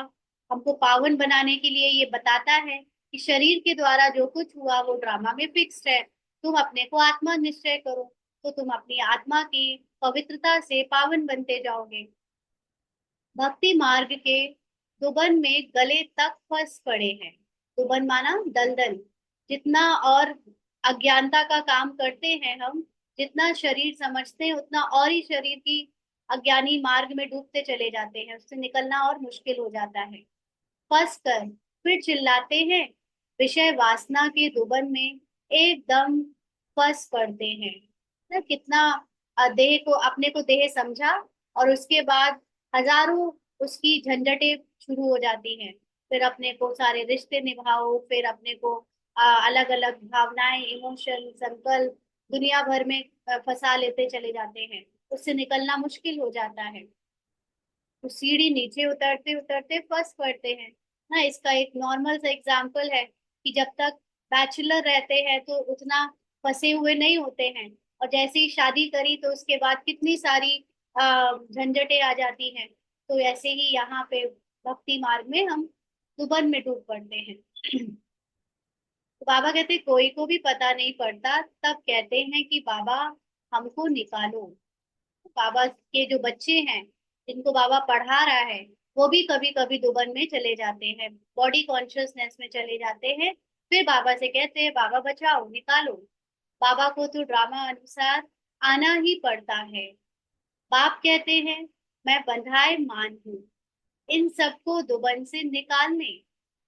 हमको पावन बनाने के लिए ये बताता है कि शरीर के द्वारा जो कुछ हुआ वो ड्रामा में फिक्स्ड है। तुम अपने को आत्मा निश्चय करो, तो तुम अपनी आत्मा की पवित्रता से पावन बनते जाओगे। भक्ति मार्ग के दुबन में गले तक फंस पड़े हैं। दुबन माना दलदल। जितना और अज्ञानता का काम करते हैं हम, जितना शरीर समझते हैं, उतना और ही शरीर की अज्ञानी मार्ग में डूबते चले जाते हैं, उससे निकलना और मुश्किल हो जाता है। फंस कर फिर चिल्लाते हैं, विषय वासना के दुबन में एकदम फंस पड़ते हैं। ना कितना देह को, अपने को देह समझा, और उसके बाद हजारों उसकी झंझटें शुरू हो जाती हैं। फिर अपने को सारे रिश्ते निभाओ, फिर अपने को अलग अलग भावनाएं, इमोशन, संकल्प दुनिया भर में फंसा लेते चले जाते हैं। उससे निकलना मुश्किल हो जाता है। तो सीढ़ी नीचे उतरते उतरते फंस पड़ते हैं। ना इसका एक नॉर्मल सा एग्जाम्पल है कि जब तक बैचलर रहते हैं तो उतना फंसे हुए नहीं होते हैं, और जैसे ही शादी करी तो उसके बाद कितनी सारी झंझटें आ जाती हैं। तो ऐसे ही यहाँ पे भक्ति मार्ग में हम दुबन में डूब पड़ते हैं। तो बाबा कहते कोई को भी पता नहीं पड़ता, तब कहते हैं कि बाबा हमको निकालो। बाबा के जो बच्चे हैं, जिनको बाबा पढ़ा रहा है, वो भी कभी कभी दुबन में चले जाते हैं, बॉडी कॉन्शियसनेस में चले जाते हैं। फिर बाबा से कहते हैं बाबा बचाओ, निकालो। बाबा को तो ड्रामा अनुसार आना ही पड़ता है। बाप कहते हैं मैं बंधाए मान हूँ इन सबको दुबन से निकालने।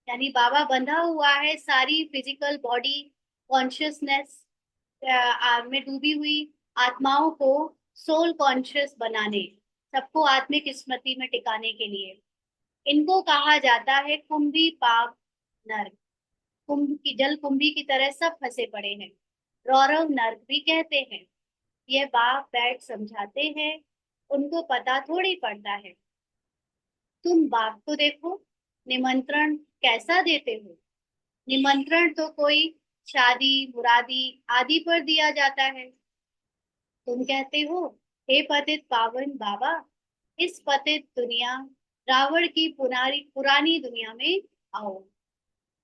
यानी बाबा बंधा हुआ है सारी फिजिकल बॉडी कॉन्शियसनेस में डूबी हुई आत्माओं को सोल कॉन्शियस बनाने, सबको आत्मिक स्मृति में टिकाने के लिए। इनको कहा जाता है कुंभी पाप नर्क। कुंभ की जल कुंभी की तरह सब फंसे पड़े हैं। रौरव नर्क भी कहते हैं। यह बाप बैठ समझाते हैं, उनको पता थोड़ी पड़ता है। तुम बाप को देखो, निमंत्रण कैसा देते हो। निमंत्रण तो कोई शादी मुरादी आदि पर दिया जाता है। तुम कहते हो हे पतित पावन बाबा, इस पतित दुनिया रावण की पुरानी पुरानी दुनिया में आओ।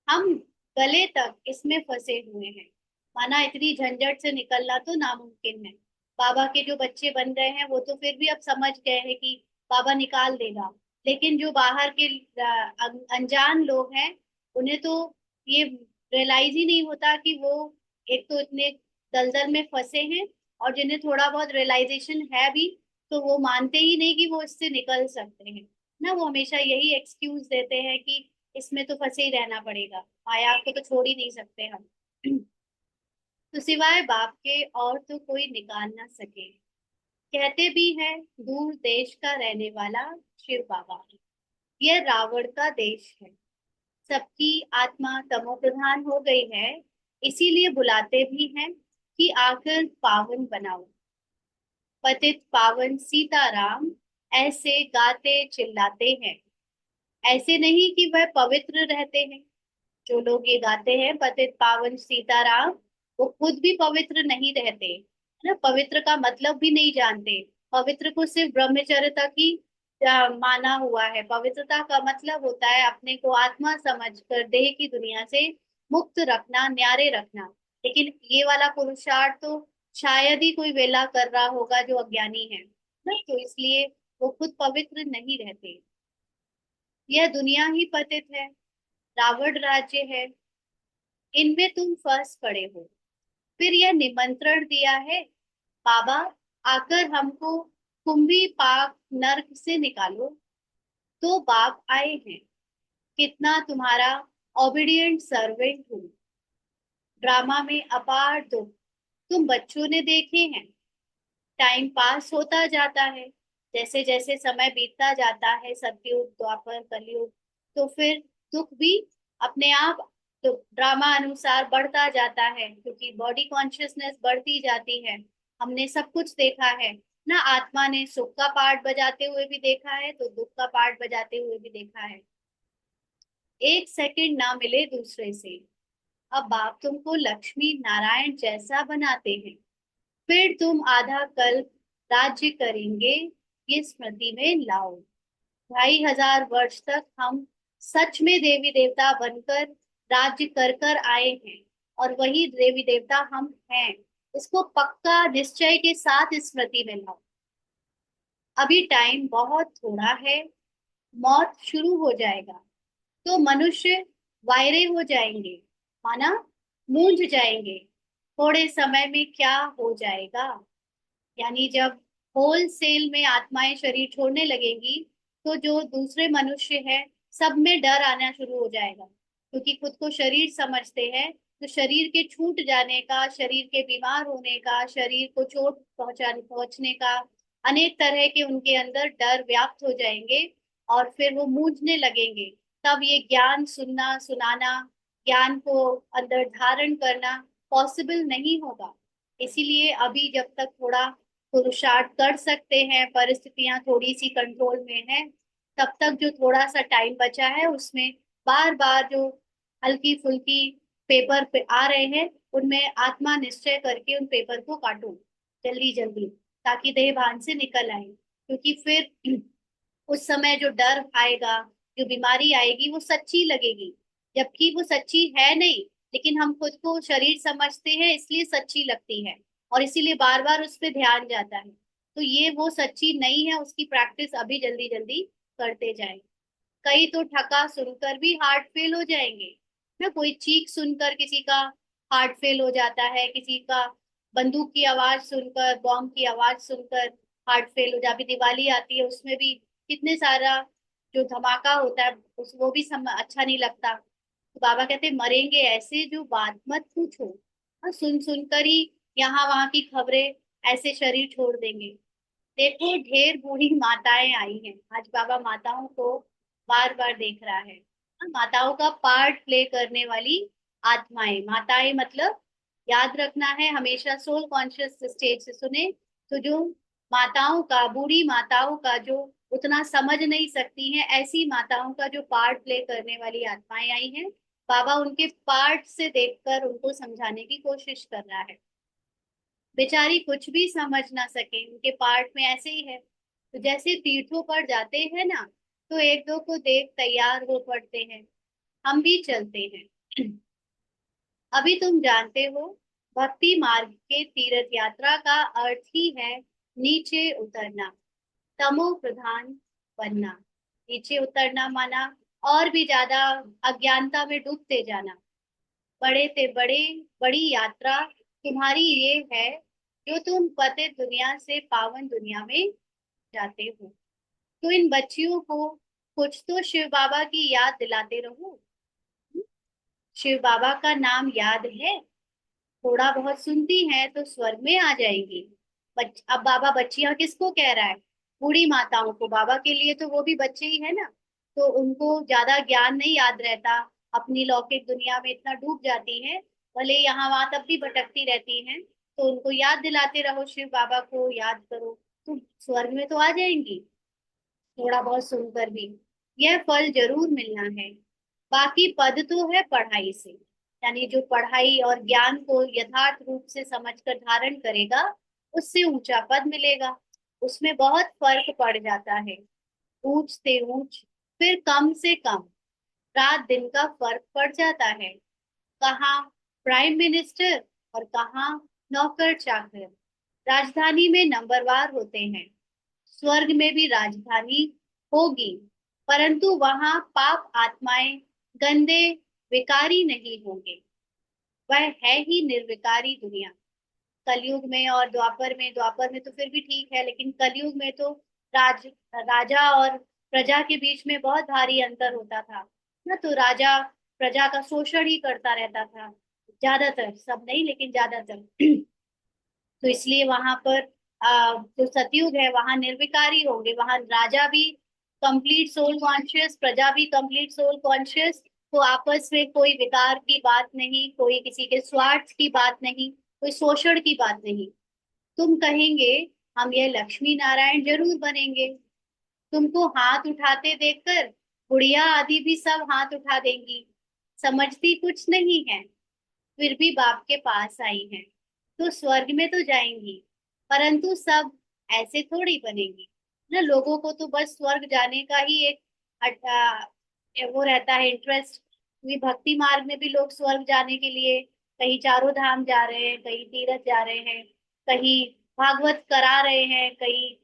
हम गले तक इसमें फंसे हुए हैं, माना इतनी झंझट से निकलना तो नामुमकिन है। बाबा के जो बच्चे बन गए हैं वो तो फिर भी अब समझ गए हैं कि बाबा निकाल देगा। लेकिन जो बाहर के अनजान लोग हैं, उन्हें तो ये रियलाइज ही नहीं होता कि वो एक तो इतने दलदल में फंसे हैं, और जिन्हें थोड़ा बहुत रियलाइजेशन है भी, तो वो मानते ही नहीं कि वो इससे निकल सकते हैं। ना वो हमेशा यही एक्सक्यूज देते हैं कि इसमें तो फंसे ही रहना पड़ेगा, माया को तो छोड़ ही नहीं सकते हम। तो सिवाय बाप के और तो कोई निकाल ना सके। कहते भी है दूर देश का रहने वाला शिव बाबा, यह रावण का देश है। सबकी आत्मा तमो प्रधान हो गई है, इसीलिए बुलाते भी हैं कि आकर पावन बनाओ। पतित पावन सीताराम ऐसे गाते चिल्लाते हैं। ऐसे नहीं कि वह पवित्र रहते हैं। जो लोग ये गाते हैं पतित पावन सीताराम, वो खुद भी पवित्र नहीं रहते, है ना। पवित्र का मतलब भी नहीं जानते। पवित्र को सिर्फ ब्रह्मचर्य तक ही माना हुआ है। पवित्रता का मतलब होता है अपने को आत्मा समझकर देह की दुनिया से मुक्त रखना, न्यारे रखना। लेकिन ये वाला पुरुषार्थ तो शायद ही कोई वेला कर रहा होगा जो अज्ञानी है ना, तो इसलिए वो खुद पवित्र नहीं रहते। यह दुनिया ही पतित है, रावण राज्य है, इनमें तुम फंस पड़े हो। फिर यह निमंत्रण दिया है, बाबा आकर हमको कुंभी पाक नर्क से निकालो। तो बाप आए हैं, कितना तुम्हारा ओबीडियंट सर्वेंट हूँ। ड्रामा में अपार दुख तुम बच्चों ने देखे हैं। टाइम पास होता जाता है, जैसे जैसे समय बीतता जाता है, सतयुग द्वापर कलयुग, तो फिर दुख भी अपने आप तो ड्रामा अनुसार बढ़ता जाता है, क्योंकि बॉडी कॉन्शियसनेस बढ़ती जाती है। हमने सब कुछ देखा है। ना आत्मा ने सुख का पार्ट बजाते हुए भी देखा है तो दुख का पार्ट बजाते हुए भी देखा है। एक सेकंड ना मिले दूसरे से। अब बाप तुमको लक्ष्मी नारायण जैसा बनाते हैं, फिर तुम आधा कल्प राज्य करेंगे, ये स्मृति में लाओ। 2500 वर्ष तक हम सच में देवी देवता बनकर राज्य कर कर आए हैं, और वही देवी देवता हम हैं। इसको पक्का निश्चय के साथ स्मृति में लाओ। अभी टाइम बहुत थोड़ा है, मौत शुरू हो जाएगा तो मनुष्य वायरे हो जाएंगे, माना मूंझ जाएंगे। थोड़े समय में क्या हो जाएगा, यानी जब होल सेल में आत्माएं शरीर छोड़ने लगेंगी तो जो दूसरे मनुष्य है सब में डर आना शुरू हो जाएगा, क्योंकि खुद को शरीर समझते हैं। तो शरीर के छूट जाने का, शरीर के बीमार होने का, शरीर को चोट पहुंचने का, अनेक तरह के उनके अंदर डर व्याप्त हो जाएंगे, और फिर वो मूंझने लगेंगे। तब ये ज्ञान सुनना सुनाना, ज्ञान को अंदर धारण करना पॉसिबल नहीं होगा। इसीलिए अभी जब तक थोड़ा पुरुषार्थ कर सकते हैं, परिस्थितियां थोड़ी सी कंट्रोल में है, तब तक जो थोड़ा सा टाइम बचा है उसमें बार बार जो हल्की फुल्की पेपर पे आ रहे हैं उनमें आत्मा निश्चय करके उन पेपर को काटो जल्दी जल्दी, ताकि देह भान से निकल आए। क्योंकि फिर उस समय जो डर आएगा, जो बीमारी आएगी, वो सच्ची लगेगी, जबकि वो सच्ची है नहीं, लेकिन हम खुद को शरीर समझते हैं इसलिए सच्ची लगती है, और इसीलिए बार बार उस पर ध्यान जाता है। तो ये वो सच्ची नहीं है, उसकी प्रैक्टिस अभी जल्दी जल्दी करते जाएं। कई तो ठका सुनकर भी हार्ट फेल हो जाएंगे ना, कोई चीख सुनकर किसी का हार्ट फेल हो जाता है, किसी का बंदूक की आवाज सुनकर, बॉम्ब की आवाज सुनकर हार्ट फेल हो जाए। अभी दिवाली आती है, उसमें भी कितने सारा जो धमाका होता है उस वो भी अच्छा नहीं लगता। तो बाबा कहते मरेंगे ऐसे जो बात मत पूछो। और सुन सुनकर ही यहाँ वहां की खबरें ऐसे शरीर छोड़ देंगे। देखो ढेर बूढ़ी माताएं आई हैं, आज बाबा माताओं को बार बार देख रहा है। माताओं का पार्ट प्ले करने वाली आत्माएं, माताएं मतलब याद रखना है हमेशा सोल कॉन्शियस स्टेज से सुने। तो जो माताओं का, बूढ़ी माताओं का जो उतना समझ नहीं सकती हैं, ऐसी माताओं का जो पार्ट प्ले करने वाली आत्माएं आई हैं, बाबा उनके पार्ट से देखकर उनको समझाने की कोशिश कर रहा है। बेचारी कुछ भी समझ ना सके, उनके पार्ट में ऐसे ही है। तो जैसे तीर्थों पर जाते हैं ना, तो एक दो को देख तैयार हो पड़ते हैं, हम भी चलते हैं। अभी तुम जानते हो, भक्ति मार्ग के तीर्थ यात्रा का अर्थ ही है नीचे उतरना, तमो प्रधान बनना। नीचे उतरना माना और भी ज्यादा अज्ञानता में डूबते जाना। बड़े से बड़े बड़ी यात्रा तुम्हारी ये है, जो तुम पतित दुनिया से पावन दुनिया में जाते हो। तो इन बच्चियों को कुछ तो शिव बाबा की याद दिलाते रहो। शिव बाबा का नाम याद है, थोड़ा बहुत सुनती हैं तो स्वर्ग में आ जाएंगी। अब बाबा बच्चियां किसको कह रहा है, बूढ़ी माताओं को। बाबा के लिए तो वो भी बच्चे ही है ना, तो उनको ज्यादा ज्ञान नहीं याद रहता, अपनी लौकिक दुनिया में इतना डूब जाती हैं, भले यहाँ वहां तब भी भटकती रहती हैं। तो उनको याद दिलाते रहो, शिव बाबा को याद करो, तो स्वर्ग में तो आ जाएंगी थोड़ा बहुत सुनकर भी। यह फल जरूर मिलना है। बाकी पद तो है पढ़ाई से, यानी जो पढ़ाई और ज्ञान को यथार्थ रूप से समझकर धारण करेगा उससे ऊंचा पद मिलेगा। उसमें बहुत फर्क पड़ जाता है, ऊंच से ऊंच, फिर कम से कम, रात दिन का फर्क पड़ जाता है। कहाँ प्राइम मिनिस्टर और कहाँ नौकर चाकर। राजधानी में नंबरवार होते हैं, स्वर्ग में भी राजधानी होगी, परंतु वहां पाप आत्माएं गंदे विकारी नहीं होंगे। वह है ही निर्विकारी दुनिया। कलयुग में और द्वापर में तो फिर भी ठीक है, लेकिन कलयुग में तो राजा और प्रजा के बीच में बहुत भारी अंतर होता था ना। तो राजा प्रजा का शोषण ही करता रहता था, ज्यादातर, सब नहीं लेकिन ज्यादातर। तो इसलिए वहां पर जो सतयुग है वहां निर्विकारी होंगे, वहां राजा भी कंप्लीट सोल कॉन्शियस, प्रजा भी कंप्लीट सोल कॉन्शियस। तो आपस में कोई विकार की बात नहीं, कोई किसी के स्वार्थ की बात नहीं, कोई शोषण की बात नहीं। तुम कहेंगे हम यह लक्ष्मी नारायण जरूर बनेंगे। तुमको हाथ उठाते देखकर बुढ़िया आदि भी सब हाथ उठा देंगी। समझती कुछ नहीं है, फिर भी बाप के पास आई हैं। तो स्वर्ग में तो जाएंगी, परंतु सब ऐसे थोड़ी बनेंगी ना। लोगों को तो बस स्वर्ग जाने का ही एक वो रहता है इंटरेस्ट। क्योंकि भक्ति मार्ग में भी लोग स्वर्ग जाने के लिए कहीं चारों धाम जा रहे हैं, कहीं तीर्थ जा रहे हैं, कहीं भागवत करा रहे हैं, कहीं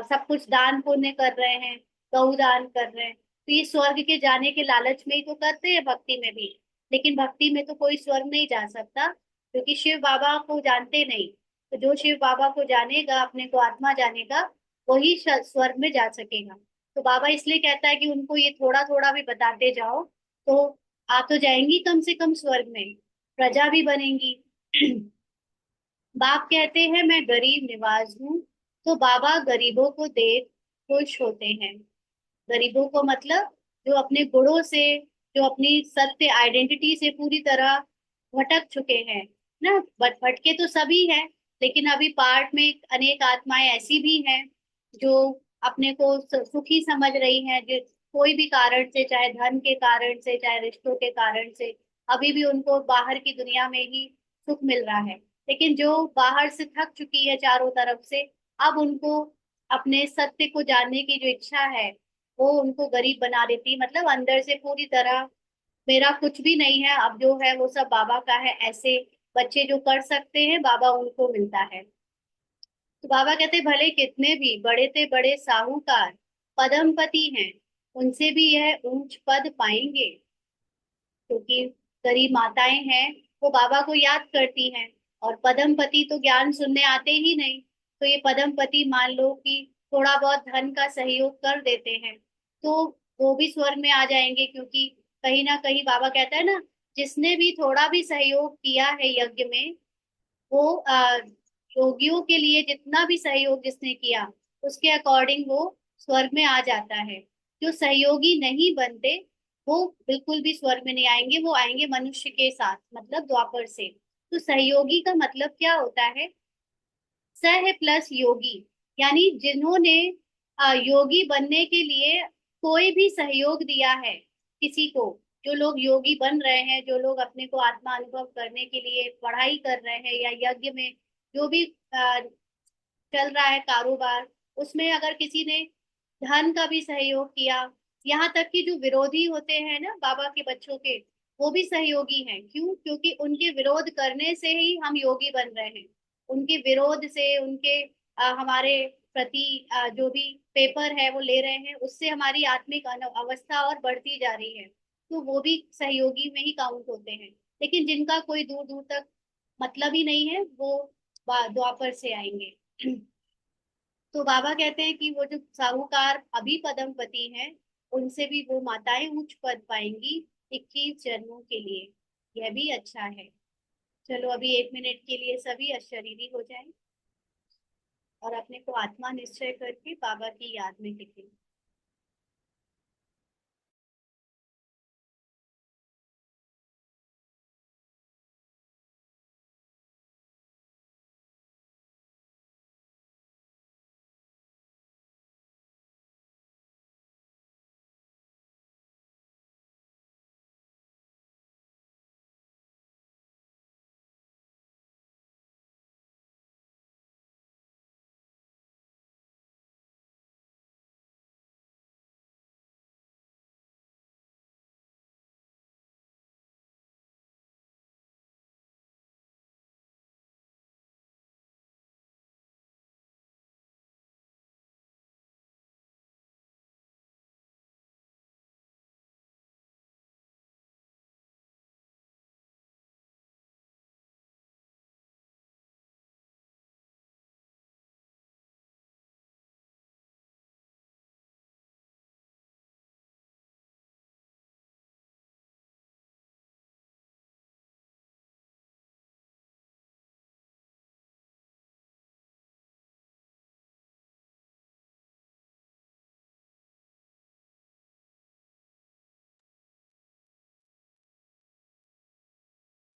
सब कुछ दान पुण्य कर रहे हैं, गौ दान कर रहे हैं। तो ये स्वर्ग के जाने के लालच में ही तो करते हैं भक्ति में भी। लेकिन भक्ति में तो कोई स्वर्ग नहीं जा सकता, क्योंकि शिव बाबा को जानते नहीं। तो जो शिव बाबा को जानेगा, अपने को आत्मा जानेगा, वही स्वर्ग में जा सकेगा। तो बाबा इसलिए कहता है कि उनको ये थोड़ा थोड़ा भी बताते जाओ, तो आ तो जाएंगी कम से कम स्वर्ग में, प्रजा भी बनेंगी। बाप कहते हैं मैं गरीब निवाज हूँ, तो बाबा गरीबों को देख खुश होते हैं। गरीबों को मतलब जो अपने गुणों से, जो अपनी सत्य आइडेंटिटी से पूरी तरह भटक चुके हैं ना। भटके तो सभी हैं, लेकिन अभी पार्ट में अनेक आत्माएं ऐसी भी हैं जो अपने को सुखी समझ रही हैं, जो कोई भी कारण से, चाहे धन के कारण से, चाहे रिश्तों के कारण से, अभी भी उनको बाहर की दुनिया में ही सुख मिल रहा है। लेकिन जो बाहर से थक चुकी है चारों तरफ से, अब उनको अपने सत्य को जानने की जो इच्छा है, वो उनको गरीब बना देती। मतलब अंदर से पूरी तरह मेरा कुछ भी नहीं है, अब जो है वो सब बाबा का है, ऐसे बच्चे जो कर सकते हैं बाबा उनको मिलता है। तो बाबा कहते भले कितने भी बड़े से बड़े साहूकार पदमपति हैं, उनसे भी यह ऊंच पद पाएंगे। क्योंकि गरीब माताएं हैं, वो बाबा को याद करती हैं, और पदमपति तो ज्ञान सुनने आते ही नहीं। तो ये पदमपति मान लो कि थोड़ा बहुत धन का सहयोग कर देते हैं, तो वो भी स्वर्ग में आ जाएंगे। क्योंकि कहीं ना कहीं बाबा कहता है ना, जिसने भी थोड़ा भी सहयोग किया है यज्ञ में, वो योगियों के लिए जितना भी सहयोग जिसने किया, उसके अकॉर्डिंग वो स्वर्ग में आ जाता है। जो सहयोगी नहीं बनते, वो बिल्कुल भी स्वर्ग में नहीं आएंगे, वो आएंगे मनुष्य के साथ, मतलब द्वापर से। तो सहयोगी का मतलब क्या होता है? स है प्लस योगी, यानी जिन्होंने योगी बनने के लिए कोई भी सहयोग दिया है किसी को। जो लोग योगी बन रहे हैं, जो लोग अपने को आत्मा अनुभव करने के लिए पढ़ाई कर रहे हैं, या यज्ञ में जो भी चल रहा है कारोबार, उसमें अगर किसी ने धन का भी सहयोग किया, यहाँ तक कि जो विरोधी होते हैं ना बाबा के बच्चों के, वो भी सहयोगी हैं। क्यों? क्योंकि उनके विरोध करने से ही हम योगी बन रहे हैं। उनके विरोध से, उनके हमारे प्रति जो भी पेपर है वो ले रहे हैं, उससे हमारी आत्मिक अवस्था और बढ़ती जा रही है। तो वो भी सहयोगी में ही काउंट होते हैं। लेकिन जिनका कोई दूर दूर तक मतलब ही नहीं है, वो द्वापर से आएंगे। तो बाबा कहते हैं कि वो जो साहूकार अभी पद्मपति हैं, उनसे भी वो माताएं उच्च पद पाएंगी 21 जन्मों के लिए। यह भी अच्छा है। चलो अभी 1 मिनट के लिए सभी अशरीरी हो जाएं और अपने को आत्मा निश्चय करके बाबा की याद में टिकें।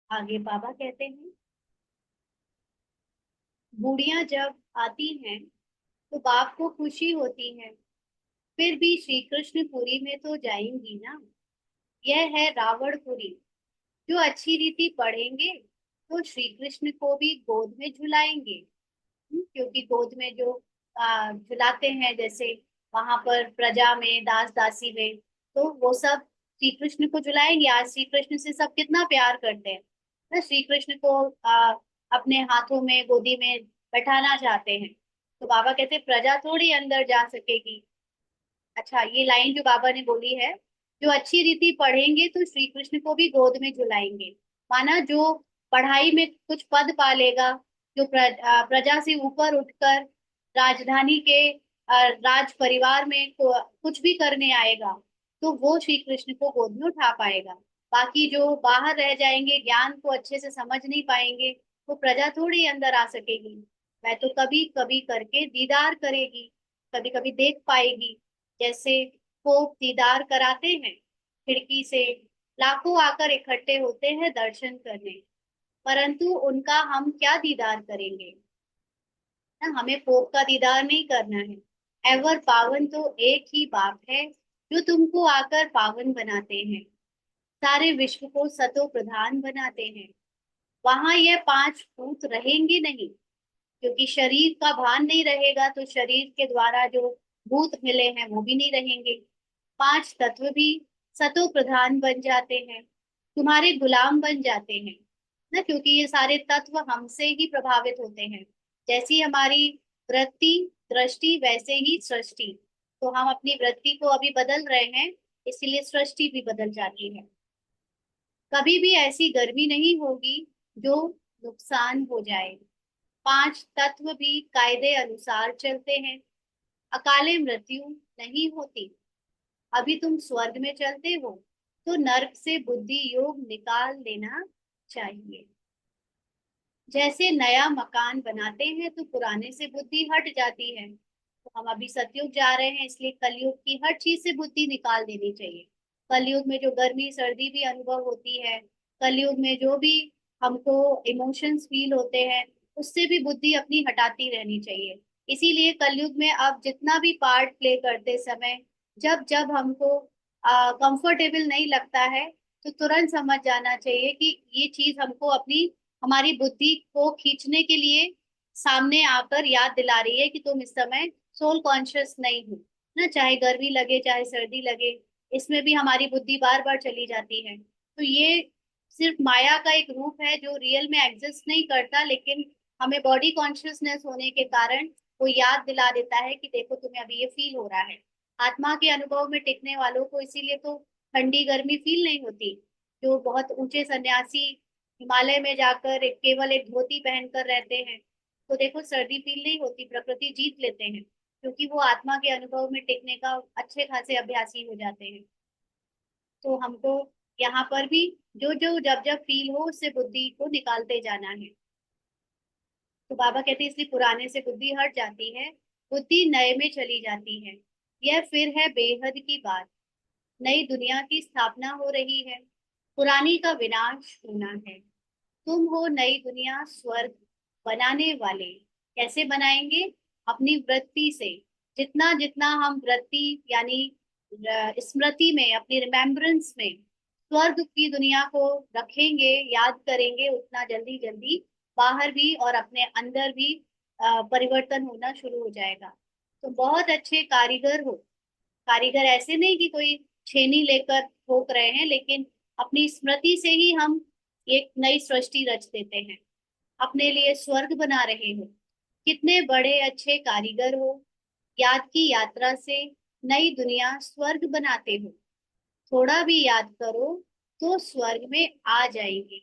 आगे बाबा कहते हैं, बूढ़ियां जब आती हैं तो बाप को खुशी होती है, फिर भी श्री कृष्ण पुरी में तो जाएंगी ना। यह है रावणपुरी। जो अच्छी रीति पढ़ेंगे तो श्री कृष्ण को भी गोद में झुलाएंगे। क्योंकि गोद में जो झुलाते हैं, जैसे वहां पर प्रजा में, दास दासी में, तो वो सब श्री कृष्ण को झुलाएंगे। आज श्री कृष्ण से सब कितना प्यार करते हैं ना, श्री कृष्ण को अपने हाथों में, गोदी में बैठाना चाहते हैं। तो बाबा कहते हैं, प्रजा थोड़ी अंदर जा सकेगी। अच्छा, ये लाइन जो बाबा ने बोली है, जो अच्छी रीति पढ़ेंगे तो श्री कृष्ण को भी गोद में झुलाएंगे। माना जो पढ़ाई में कुछ पद पा लेगा, जो प्रजा से ऊपर उठकर राजधानी के राज परिवार में कुछ भी करने आएगा, तो वो श्री कृष्ण को गोद में उठा पाएगा। बाकी जो बाहर रह जाएंगे, ज्ञान को अच्छे से समझ नहीं पाएंगे, वो प्रजा थोड़ी अंदर आ सकेगी। मैं तो कभी कभी करके दीदार करेगी, कभी कभी देख पाएगी। जैसे पोप दीदार कराते हैं खिड़की से, लाखों आकर इकट्ठे होते हैं दर्शन करने, परंतु उनका हम क्या दीदार करेंगे ना। हमें पोप का दीदार नहीं करना है। एवर पावन तो एक ही बाप है, जो तुमको आकर पावन बनाते हैं, सारे विश्व को सतो प्रधान बनाते हैं। वहां ये पांच भूत रहेंगे नहीं, क्योंकि शरीर का भान नहीं रहेगा तो शरीर के द्वारा जो भूत मिले हैं वो भी नहीं रहेंगे। पांच तत्व भी सतो प्रधान बन जाते हैं, तुम्हारे गुलाम बन जाते हैं ना। क्योंकि ये सारे तत्व हमसे ही प्रभावित होते हैं। जैसी हमारी वृत्ति, दृष्टि, वैसे ही सृष्टि। तो हम अपनी वृत्ति को अभी बदल रहे हैं, इसीलिए सृष्टि भी बदल जाती है। कभी भी ऐसी गर्मी नहीं होगी जो नुकसान हो जाए। पांच तत्व भी कायदे अनुसार चलते हैं, अकाले मृत्यु नहीं होती। अभी तुम स्वर्ग में चलते हो तो नर्क से बुद्धि योग निकाल लेना चाहिए। जैसे नया मकान बनाते हैं तो पुराने से बुद्धि हट जाती है। तो हम अभी सतयुग जा रहे हैं, इसलिए कलयुग की हर चीज से बुद्धि निकाल देनी चाहिए। कलयुग में जो गर्मी सर्दी भी अनुभव होती है, कलयुग में जो भी हमको इमोशंस फील होते हैं, उससे भी बुद्धि अपनी हटाती रहनी चाहिए। इसीलिए कलयुग में अब जितना भी पार्ट प्ले करते समय, जब जब हमको कंफर्टेबल नहीं लगता है, तो तुरंत समझ जाना चाहिए कि ये चीज हमको अपनी, हमारी बुद्धि को खींचने के लिए सामने आकर याद दिला रही है कि तुम इस समय सोल कॉन्शियस नहीं हो ना। चाहे गर्मी लगे चाहे सर्दी लगे, इसमें भी हमारी बुद्धि बार बार चली जाती है। तो ये सिर्फ माया का एक रूप है जो रियल में एग्जिस्ट नहीं करता, लेकिन हमें बॉडी कॉन्शियसनेस होने के कारण वो याद दिला देता है कि देखो तुम्हें अभी ये फील हो रहा है। आत्मा के अनुभव में टिकने वालों को इसीलिए तो ठंडी गर्मी फील नहीं होती। जो बहुत ऊंचे सन्यासी हिमालय में जाकर केवल एक धोती पहनकर रहते हैं, तो देखो सर्दी फील नहीं होती, प्रकृति जीत लेते हैं, क्योंकि वो आत्मा के अनुभव में टिकने का अच्छे खासे अभ्यासी हो जाते हैं। तो हमको यहाँ पर भी जो जो जब जब फील हो उससे बुद्धि को निकालते जाना है। तो बाबा कहते हैं इसलिए पुराने से बुद्धि हट जाती है, बुद्धि नए में चली जाती है। यह फिर है बेहद की बात। नई दुनिया की स्थापना हो रही है, पुरानी का विनाश होना है। तुम हो नई दुनिया स्वर्ग बनाने वाले। कैसे बनाएंगे? अपनी वृत्ति से। जितना जितना हम वृत्ति यानी स्मृति में, अपनी रिमेम्बरेंस में स्वर्ग की दुनिया को रखेंगे, याद करेंगे, उतना जल्दी जल्दी बाहर भी और अपने अंदर भी परिवर्तन होना शुरू हो जाएगा। तो बहुत अच्छे कारीगर हो। कारीगर ऐसे नहीं कि कोई छेनी लेकर ठोक रहे हैं, लेकिन अपनी स्मृति से ही हम एक नई सृष्टि रच देते हैं, अपने लिए स्वर्ग बना रहे हो। कितने बड़े अच्छे कारीगर हो। याद की यात्रा से नई दुनिया स्वर्ग बनाते हो। थोड़ा भी याद करो तो स्वर्ग में आ जाएंगे।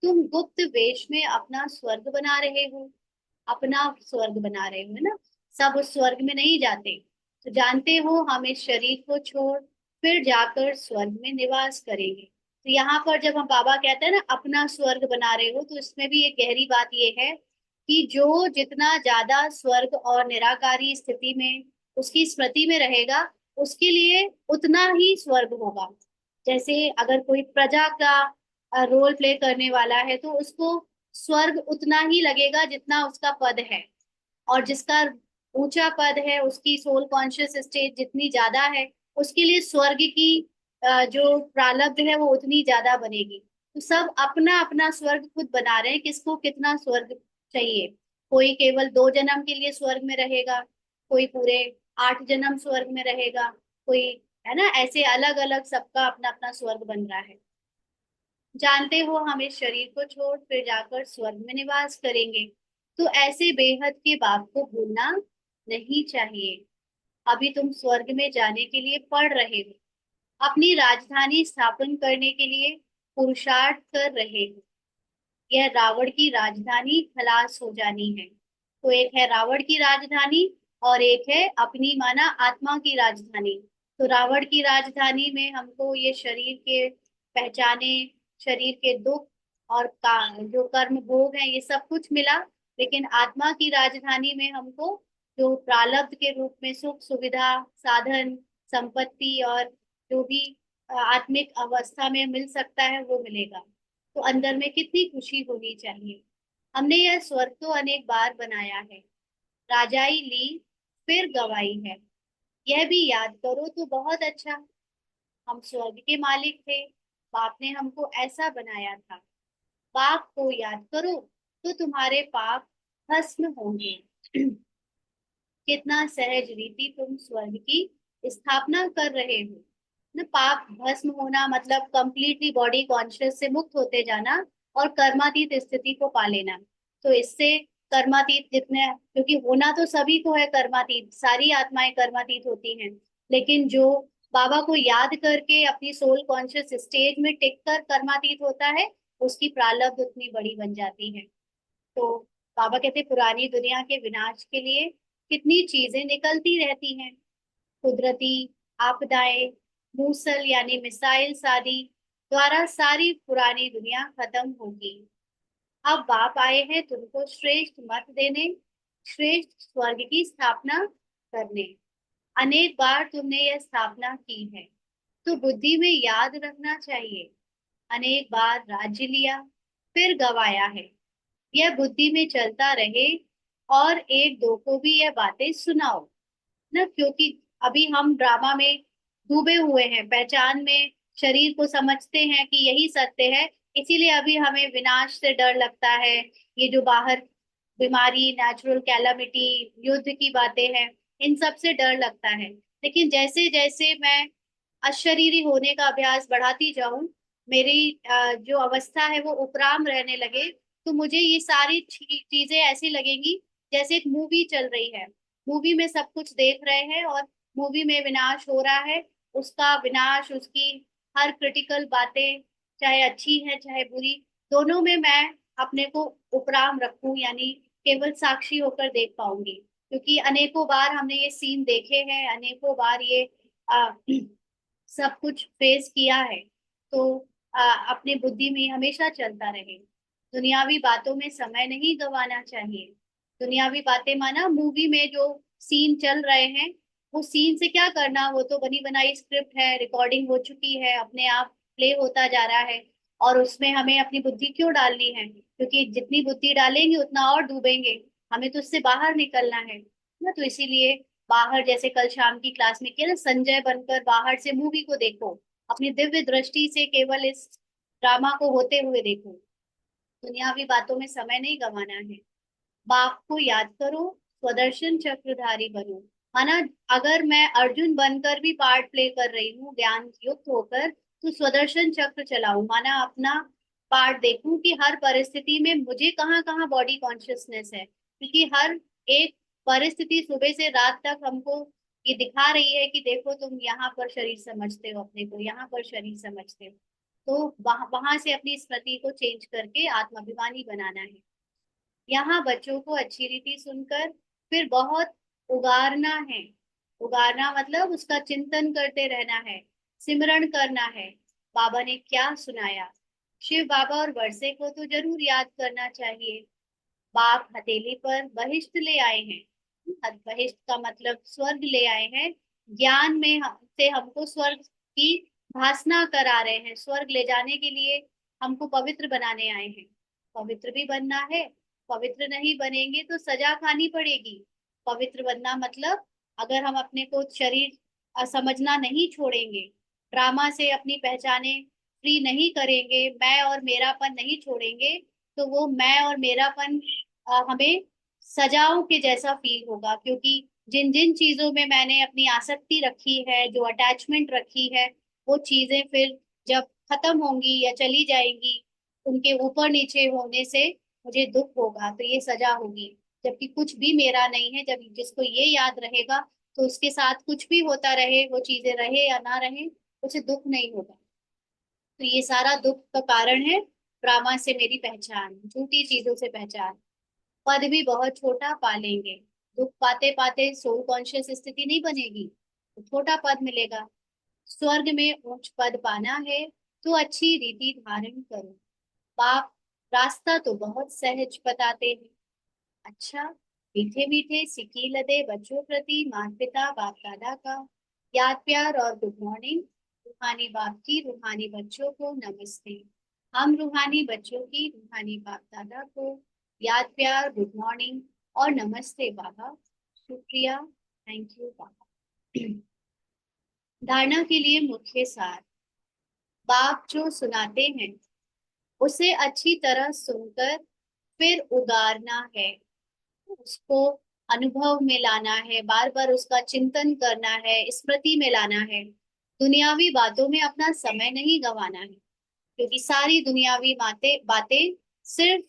तुम गुप्त वेश में अपना स्वर्ग बना रहे हो, अपना स्वर्ग बना रहे हो, है ना। सब उस स्वर्ग में नहीं जाते। तो जानते हो हम इस शरीर को छोड़ फिर जाकर स्वर्ग में निवास करेंगे। तो यहाँ पर जब हम बाबा कहते हैं ना अपना स्वर्ग बना रहे हो, तो इसमें भी एक गहरी बात ये है कि जो जितना ज्यादा स्वर्ग और निराकारी स्थिति में उसकी स्मृति में रहेगा, उसके लिए उतना ही स्वर्ग होगा। जैसे अगर कोई प्रजा का रोल प्ले करने वाला है, तो उसको स्वर्ग उतना ही लगेगा जितना उसका पद है, और जिसका ऊंचा पद है उसकी सोल कॉन्शियस स्टेट जितनी ज्यादा है, उसके लिए स्वर्ग की जो प्रारब्ध है वो उतनी ज्यादा बनेगी। तो सब अपना अपना स्वर्ग खुद बना रहे हैं, किसको कितना स्वर्ग चाहिए। कोई केवल 2 जन्म के लिए स्वर्ग में रहेगा, कोई पूरे 8 जन्म स्वर्ग में रहेगा, कोई, है ना, ऐसे अलग अलग सबका अपना अपना स्वर्ग बन रहा है। जानते हो हम इस शरीर को छोड़ फिर जाकर स्वर्ग में निवास करेंगे, तो ऐसे बेहद के बाप को भूलना नहीं चाहिए। अभी तुम स्वर्ग में जाने के लिए पढ़ रहे हो, अपनी राजधानी स्थापन करने के लिए पुरुषार्थ कर रहे हो। यह रावण की राजधानी खलास हो जानी है। तो एक है रावण की राजधानी, और एक है अपनी माना आत्मा की राजधानी। तो रावण की राजधानी में हमको ये शरीर के पहचाने, शरीर के दुख और जो कर्म भोग है ये सब कुछ मिला। लेकिन आत्मा की राजधानी में हमको जो प्रारब्ध के रूप में सुख सुविधा, साधन, संपत्ति और जो भी आत्मिक अवस्था में मिल सकता है वो मिलेगा। तो अंदर में कितनी खुशी होनी चाहिए। हमने यह स्वर्ग तो अनेक बार बनाया है, राजाई ली फिर गवाई है। यह भी याद करो तो बहुत अच्छा। हम स्वर्ग के मालिक थे, बाप ने हमको ऐसा बनाया था। बाप को याद करो तो तुम्हारे पाप भस्म होंगे। कितना सहज रीति तुम स्वर्ग की स्थापना कर रहे हो। न पाप भस्म होना मतलब कंप्लीटली बॉडी कॉन्शियस से मुक्त होते जाना और कर्मातीत स्थिति को पा लेना। तो इससे कर्मातीत जितने, क्योंकि होना तो सभी को है कर्मातीत, सारी आत्माएं कर्मातीत होती हैं, लेकिन जो बाबा को याद करके अपनी सोल कॉन्शियस स्टेज में टिक कर कर्मातीत होता है, उसकी प्रारब्ध उतनी बड़ी बन जाती है। तो बाबा कहते पुरानी दुनिया के विनाश के लिए कितनी चीजें निकलती रहती हैं, कुदरती आपदाएं, मूसल यानी मिसाइल्स आदि द्वारा सारी पुरानी दुनिया खत्म होगी। अब बाप आए हैं तुमको श्रेष्ठ मत देने, श्रेष्ठ स्वर्ग की स्थापना करने। अनेक बार तुमने यह स्थापना की है, तो बुद्धि में याद रखना चाहिए। अनेक बार राज्य लिया फिर गवाया है, यह बुद्धि में चलता रहे। और एक दो को भी यह बातें सुनाओ ना, क्योंकि अभी हम ड्रामा में डूबे हुए हैं, पहचान में शरीर को समझते हैं कि यही सत्य है, इसीलिए अभी हमें विनाश से डर लगता है। ये जो बाहर बीमारी, नेचुरल कैलामिटी, युद्ध की बातें हैं, इन सब से डर लगता है। लेकिन जैसे जैसे मैं अशरीरी होने का अभ्यास बढ़ाती जाऊं, मेरी जो अवस्था है वो उपराम रहने लगे, तो मुझे ये सारी चीजें ऐसी लगेंगी जैसे एक मूवी चल रही है। मूवी में सब कुछ देख रहे हैं और मूवी में विनाश हो रहा है, उसका विनाश, उसकी हर क्रिटिकल बातें, चाहे अच्छी है चाहे बुरी, दोनों में मैं अपने को उपराम रखूं, यानी केवल साक्षी होकर देख पाऊंगी। क्योंकि अनेकों बार हमने ये सीन देखे हैं, अनेकों बार ये सब कुछ फेस किया है। तो अपने बुद्धि में हमेशा चलता रहे, दुनियावी बातों में समय नहीं गंवाना चाहिए। दुनियावी बातें माना मूवी में जो सीन चल रहे हैं, वो सीन से क्या करना, वो तो बनी बनाई स्क्रिप्ट है, रिकॉर्डिंग हो चुकी है, अपने आप प्ले होता जा रहा है। और उसमें हमें अपनी बुद्धि क्यों डालनी है, क्योंकि जितनी बुद्धि डालेंगे उतना और डूबेंगे। हमें तो उससे बाहर निकलना है ना। तो इसीलिए बाहर, जैसे कल शाम की क्लास में किया ना, संजय बनकर बाहर से मूवी को देखो, अपनी दिव्य दृष्टि से केवल इस ड्रामा को होते हुए देखो। दुनियावी बातों में समय नहीं गंवाना है। बाप को याद करो, स्वदर्शन चक्रधारी बनो। माना अगर मैं अर्जुन बनकर भी पार्ट प्ले कर रही हूँ ज्ञान युक्त होकर, तो स्वदर्शन चक्र चलाऊं, माना अपना पार्ट देखूं कि हर परिस्थिति में मुझे कहाँ कहाँ बॉडी कॉन्शियसनेस है। क्योंकि हर एक परिस्थिति सुबह से रात तक हमको ये दिखा रही है कि देखो तुम यहाँ पर शरीर समझते हो, अपने को यहाँ पर शरीर समझते हो। तो वहां से अपनी स्मृति को चेंज करके आत्माभिमानी बनाना है। यहाँ बच्चों को अच्छी रीति सुनकर फिर बहुत उगारना है। उगारना मतलब उसका चिंतन करते रहना है, सिमरण करना है। बाबा ने क्या सुनाया, शिव बाबा और वर्षे को तो जरूर याद करना चाहिए। बाप हथेली पर बहिष्ठ ले आए हैं। बहिष्ठ का मतलब स्वर्ग ले आए हैं। ज्ञान में से हमको स्वर्ग की भासना करा रहे हैं, स्वर्ग ले जाने के लिए हमको पवित्र बनाने आए हैं। पवित्र भी बनना है। पवित्र नहीं बनेंगे तो सजा खानी पड़ेगी। पवित्र बनना मतलब अगर हम अपने को शरीर समझना नहीं छोड़ेंगे, ड्रामा से अपनी पहचाने फ्री नहीं करेंगे, मैं और मेरापन नहीं छोड़ेंगे, तो वो मैं और मेरापन हमें सजाओं के जैसा फील होगा। क्योंकि जिन जिन चीजों में मैंने अपनी आसक्ति रखी है, जो अटैचमेंट रखी है, वो चीजें फिर जब खत्म होंगी या चली जाएंगी, उनके ऊपर नीचे होने से मुझे दुख होगा, तो ये सजा होगी। जबकि कुछ भी मेरा नहीं है, जब जिसको ये याद रहेगा तो उसके साथ कुछ भी होता रहे, वो चीजें रहे या ना रहे, उसे दुख नहीं होगा। तो ये सारा दुख का कारण है ड्रामा से मेरी पहचान, झूठी चीजों से पहचान। पद भी बहुत छोटा पालेंगे, दुख पाते पाते सोल कॉन्शियस स्थिति नहीं बनेगी, तो छोटा पद मिलेगा। स्वर्ग में उच्च पद पाना है तो अच्छी रीति धारण करो। बाप रास्ता तो बहुत सहज बताते हैं। अच्छा, मीठे मीठे सिक्की लदे बच्चों प्रति माता पिता बाप दादा का याद प्यार और गुड मॉर्निंग। रूहानी बाप की रूहानी बच्चों को नमस्ते। हम रूहानी बच्चों की रूहानी बाप दादा को याद प्यार, गुड मॉर्निंग और नमस्ते बाबा। शुक्रिया, थैंक यू बाबा। धारणा के लिए मुख्य सार। बाप जो सुनाते हैं उसे अच्छी तरह सुनकर फिर उगारना है, उसको अनुभव में लाना है, बार बार उसका चिंतन करना है, स्मृति में लाना है। दुनियावी बातों में अपना समय नहीं गंवाना है, क्योंकि सारी दुनियावी बातें बातें सिर्फ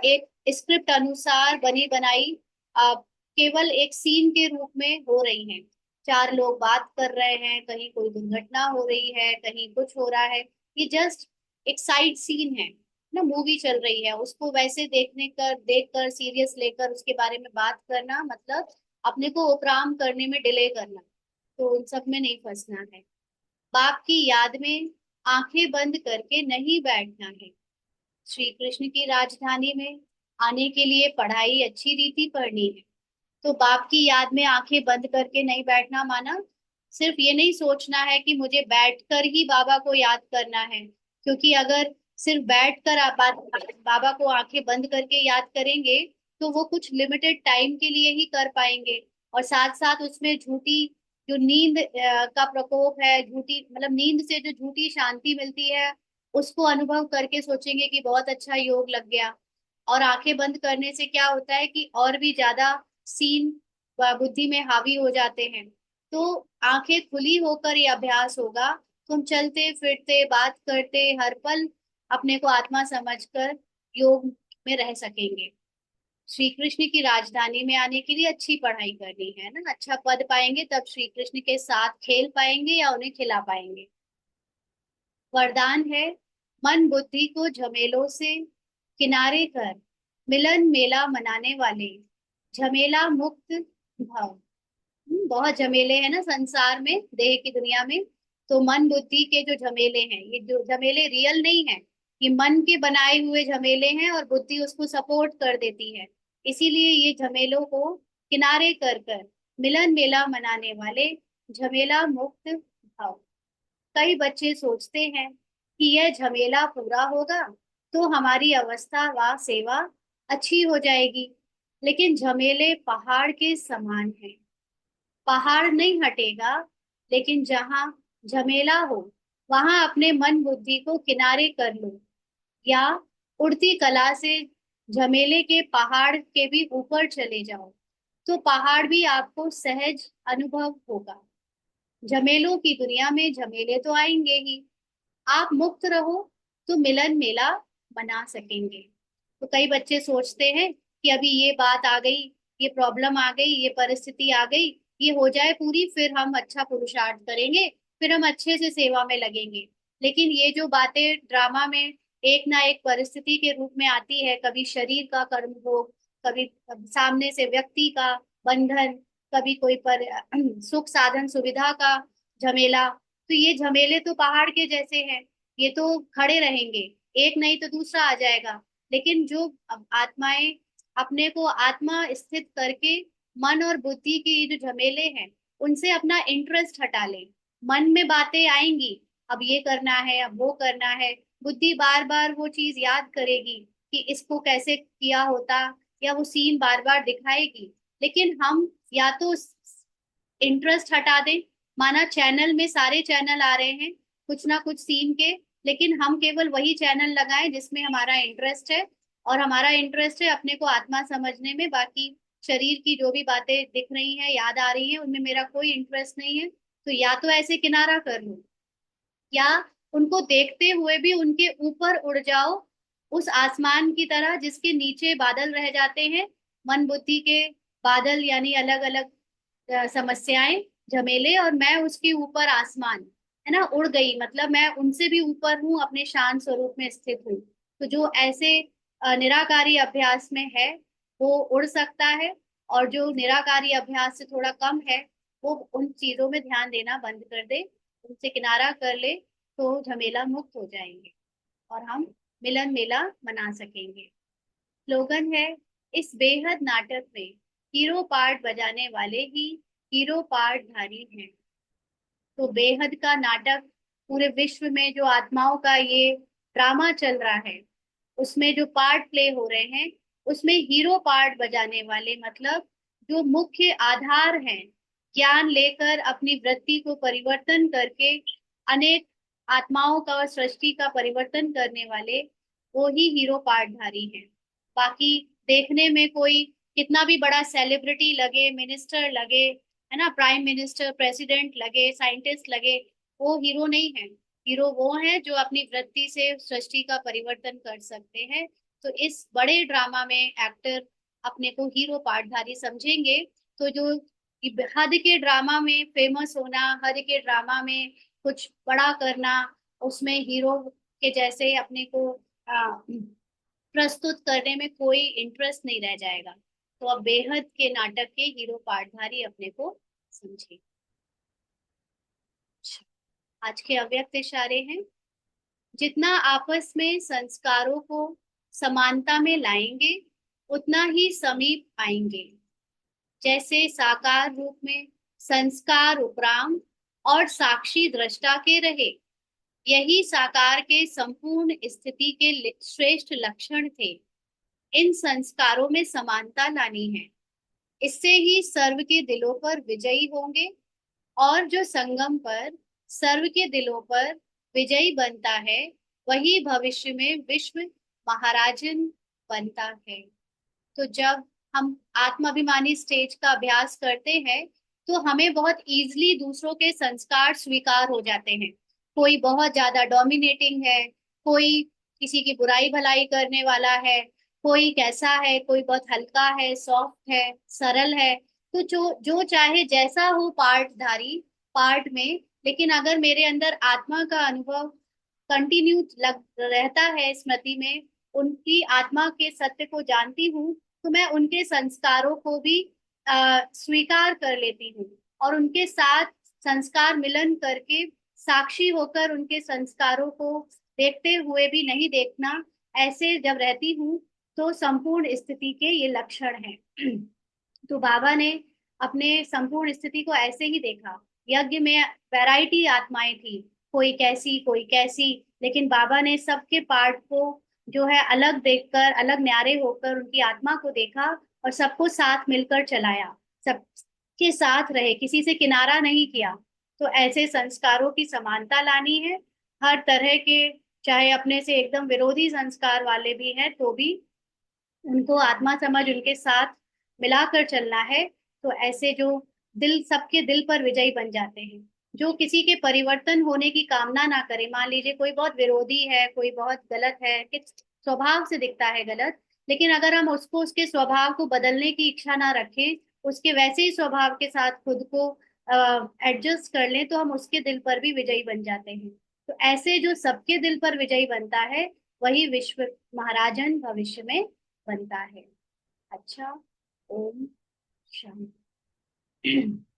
एक स्क्रिप्ट अनुसार बनी बनाई केवल एक सीन के रूप में हो रही हैं। चार लोग बात कर रहे हैं, कहीं कोई दुर्घटना हो रही है, कहीं कुछ हो रहा है, ये जस्ट एक साइड सीन है ना, मूवी चल रही है। उसको वैसे देखकर सीरियस लेकर उसके बारे में बात करना मतलब अपने को उपराम करने में डिले करना। तो उन सब में नहीं फंसना है। बाप की याद में आंखें बंद करके नहीं बैठना है। श्री कृष्ण की राजधानी में आने के लिए पढ़ाई अच्छी रीति पढ़नी है। तो बाप की याद में आंखें बंद करके नहीं बैठना माना सिर्फ ये नहीं सोचना है कि मुझे बैठकर ही बाबा को याद करना है। क्योंकि अगर सिर्फ बैठकर आप बाबा को आंखें बंद करके याद करेंगे तो वो कुछ लिमिटेड टाइम के लिए ही कर पाएंगे, और साथ साथ उसमें झूठी जो नींद का प्रकोप है, झूठी मतलब नींद से जो झूठी शांति मिलती है, उसको अनुभव करके सोचेंगे कि बहुत अच्छा योग लग गया। और आंखें बंद करने से क्या होता है कि और भी ज्यादा सीन बुद्धि में हावी हो जाते हैं। तो आंखें खुली होकर ये अभ्यास होगा, तुम चलते फिरते बात करते हर पल अपने को आत्मा समझकर योग में रह सकेंगे। श्री कृष्ण की राजधानी में आने के लिए अच्छी पढ़ाई करनी है ना, अच्छा पद पाएंगे तब श्री कृष्ण के साथ खेल पाएंगे या उन्हें खिला पाएंगे। वरदान है, मन बुद्धि को झमेलों से किनारे कर मिलन मेला मनाने वाले झमेला मुक्त भव। बहुत झमेले हैं ना संसार में, देह की दुनिया में। तो मन बुद्धि के जो झमेले हैं, ये जो झमेले रियल नहीं है, ये मन के बनाए हुए झमेले हैं और बुद्धि उसको सपोर्ट कर देती है। इसीलिए ये झमेलों को किनारे कर कर मिलन मेला मनाने वाले झमेला मुक्त भव। कई बच्चे सोचते हैं कि यह झमेला पूरा होगा तो हमारी अवस्था व सेवा अच्छी हो जाएगी। लेकिन झमेले पहाड़ के समान हैं, पहाड़ नहीं हटेगा। लेकिन जहां झमेला हो वहां अपने मन बुद्धि को किनारे कर लो, या उड़ती कला से झमेले के पहाड़ के भी ऊपर चले जाओ, तो पहाड़ भी आपको सहज अनुभव होगा। झमेलों की दुनिया में झमेले तो आएंगे ही, आप मुक्त रहो तो मिलन मेला बना सकेंगे। तो कई बच्चे सोचते हैं कि अभी ये बात आ गई, ये प्रॉब्लम आ गई, ये परिस्थिति आ गई, ये हो जाए पूरी फिर हम अच्छा पुरुषार्थ करेंगे, फिर हम अच्छे से सेवा में लगेंगे। लेकिन ये जो बातें ड्रामा में एक ना एक परिस्थिति के रूप में आती है, कभी शरीर का कर्म भोग, कभी सामने से व्यक्ति का बंधन, कभी कोई पर सुख साधन सुविधा का झमेला, तो ये झमेले तो पहाड़ के जैसे हैं, ये तो खड़े रहेंगे, एक नहीं तो दूसरा आ जाएगा। लेकिन जो आत्माएं अपने को आत्मा स्थित करके मन और बुद्धि के ये जो झमेले हैं उनसे अपना इंटरेस्ट हटा लें, मन में बातें आएंगी, अब ये करना है, अब वो करना है, बुद्धि बार बार वो चीज याद करेगी कि इसको कैसे किया होता, या वो सीन बार बार दिखाएगी। लेकिन हम या तो इंटरेस्ट हटा दें, माना चैनल में सारे चैनल आ रहे हैं कुछ ना कुछ सीन के, लेकिन हम केवल वही चैनल लगाएं जिसमें हमारा इंटरेस्ट है, और हमारा इंटरेस्ट है अपने को आत्मा समझने में। बाकी शरीर की जो भी बातें दिख रही हैं, याद आ रही हैं, उनमें मेरा कोई इंटरेस्ट नहीं है। तो या तो ऐसे किनारा कर लूं, या उनको देखते हुए भी उनके ऊपर उड़ जाओ, उस आसमान की तरह जिसके नीचे बादल रह जाते हैं, मन बुद्धि के बादल, यानी अलग अलग समस्याएं, झमेले, और मैं उसके ऊपर आसमान, है ना, उड़ गई, मतलब मैं उनसे भी ऊपर हूँ, अपने शांत स्वरूप में स्थित हूँ। तो जो ऐसे निराकारी अभ्यास में है वो उड़ सकता है, और जो निराकारी अभ्यास से थोड़ा कम है वो उन चीजों में ध्यान देना बंद कर दे, उनसे किनारा कर ले, तो झमेला मुक्त हो जाएंगे और हम मिलन मेला मना सकेंगे। स्लोगन है, इस बेहद नाटक में हीरो पार्ट बजाने वाले ही हीरो पार्ट धारी हैं। तो बेहद का नाटक, पूरे विश्व में जो आत्माओं का ये ड्रामा चल रहा है, उसमें जो पार्ट प्ले हो रहे हैं, उसमें हीरो पार्ट बजाने वाले, मतलब जो मुख्य आधार हैं, ज्ञान लेकर अपनी वृत्ति को परिवर्तन करके अनेक आत्माओं का और सृष्टि का परिवर्तन करने वाले, वो ही हीरो पार्टधारी हैं। बाकी देखने में कोई कितना भी बड़ा सेलिब्रिटी लगे, मिनिस्टर लगे, है ना, प्राइम मिनिस्टर, प्रेसिडेंट लगे, साइंटिस्ट लगे, वो हीरो नहीं है। हीरो वो है जो अपनी वृत्ति से सृष्टि का परिवर्तन कर सकते हैं। तो इस बड़े ड्रामा में एक्टर अपने को हीरो पार्टधारी समझेंगे। तो जो हद के ड्रामा में फेमस होना, हद के ड्रामा में कुछ बड़ा करना, उसमें हीरो के जैसे अपने को प्रस्तुत करने में कोई इंटरेस्ट नहीं रह जाएगा। तो अब बेहद के नाटक के हीरो पार्टधारी अपने को समझे। आज के अव्यक्त इशारे हैं, जितना आपस में संस्कारों को समानता में लाएंगे उतना ही समीप आएंगे। जैसे साकार रूप में संस्कार उपराम और साक्षी दृष्टा के रहे, यही साकार के संपूर्ण स्थिति के श्रेष्ठ लक्षण थे। इन संस्कारों में समानता लानी है, इससे ही सर्व के दिलों पर विजयी होंगे। और जो संगम पर सर्व के दिलों पर विजयी बनता है, वही भविष्य में विश्व महाराजन बनता है। तो जब हम आत्माभिमानी स्टेज का अभ्यास करते हैं, तो हमें बहुत इजीली दूसरों के संस्कार स्वीकार हो जाते हैं। कोई बहुत ज्यादा डोमिनेटिंग है, कोई किसी की बुराई भलाई करने वाला है, कोई कैसा है, कोई बहुत हल्का है, सॉफ्ट है, सरल है। तो जो जो चाहे जैसा हो पार्टधारी पार्ट में, लेकिन अगर मेरे अंदर आत्मा का अनुभव कंटिन्यू लग रहता है, स्मृति में उनकी आत्मा के सत्य को जानती हूँ, तो मैं उनके संस्कारों को भी स्वीकार कर लेती हूँ, और उनके साथ संस्कार मिलन करके साक्षी होकर उनके संस्कारों को देखते हुए भी नहीं देखना, ऐसे जब रहती हूँ, तो संपूर्ण स्थिति के ये लक्षण हैं। तो बाबा ने अपने संपूर्ण स्थिति को ऐसे ही देखा। यज्ञ में वैरायटी आत्माएं थी, कोई कैसी कोई कैसी, लेकिन बाबा ने सबके पार्ट को जो है अलग देखकर, अलग न्यारे होकर उनकी आत्मा को देखा, और सबको साथ मिलकर चलाया, सबके साथ रहे, किसी से किनारा नहीं किया। तो ऐसे संस्कारों की समानता लानी है, हर तरह के, चाहे अपने से एकदम विरोधी संस्कार वाले भी हैं तो भी उनको आत्मा समझ उनके साथ मिलाकर चलना है। तो ऐसे जो दिल, सबके दिल पर विजयी बन जाते हैं, जो किसी के परिवर्तन होने की कामना ना करे। मान लीजिए कोई बहुत विरोधी है, कोई बहुत गलत है, कि स्वभाव से दिखता है गलत, लेकिन अगर हम उसको उसके स्वभाव को बदलने की इच्छा ना रखें, उसके वैसे ही स्वभाव के साथ खुद को एडजस्ट कर लें, तो हम उसके दिल पर भी विजयी बन जाते हैं। तो ऐसे जो सबके दिल पर विजयी बनता है, वही विश्व महाराजन भविष्य में बनता है। अच्छा, ओम शांति।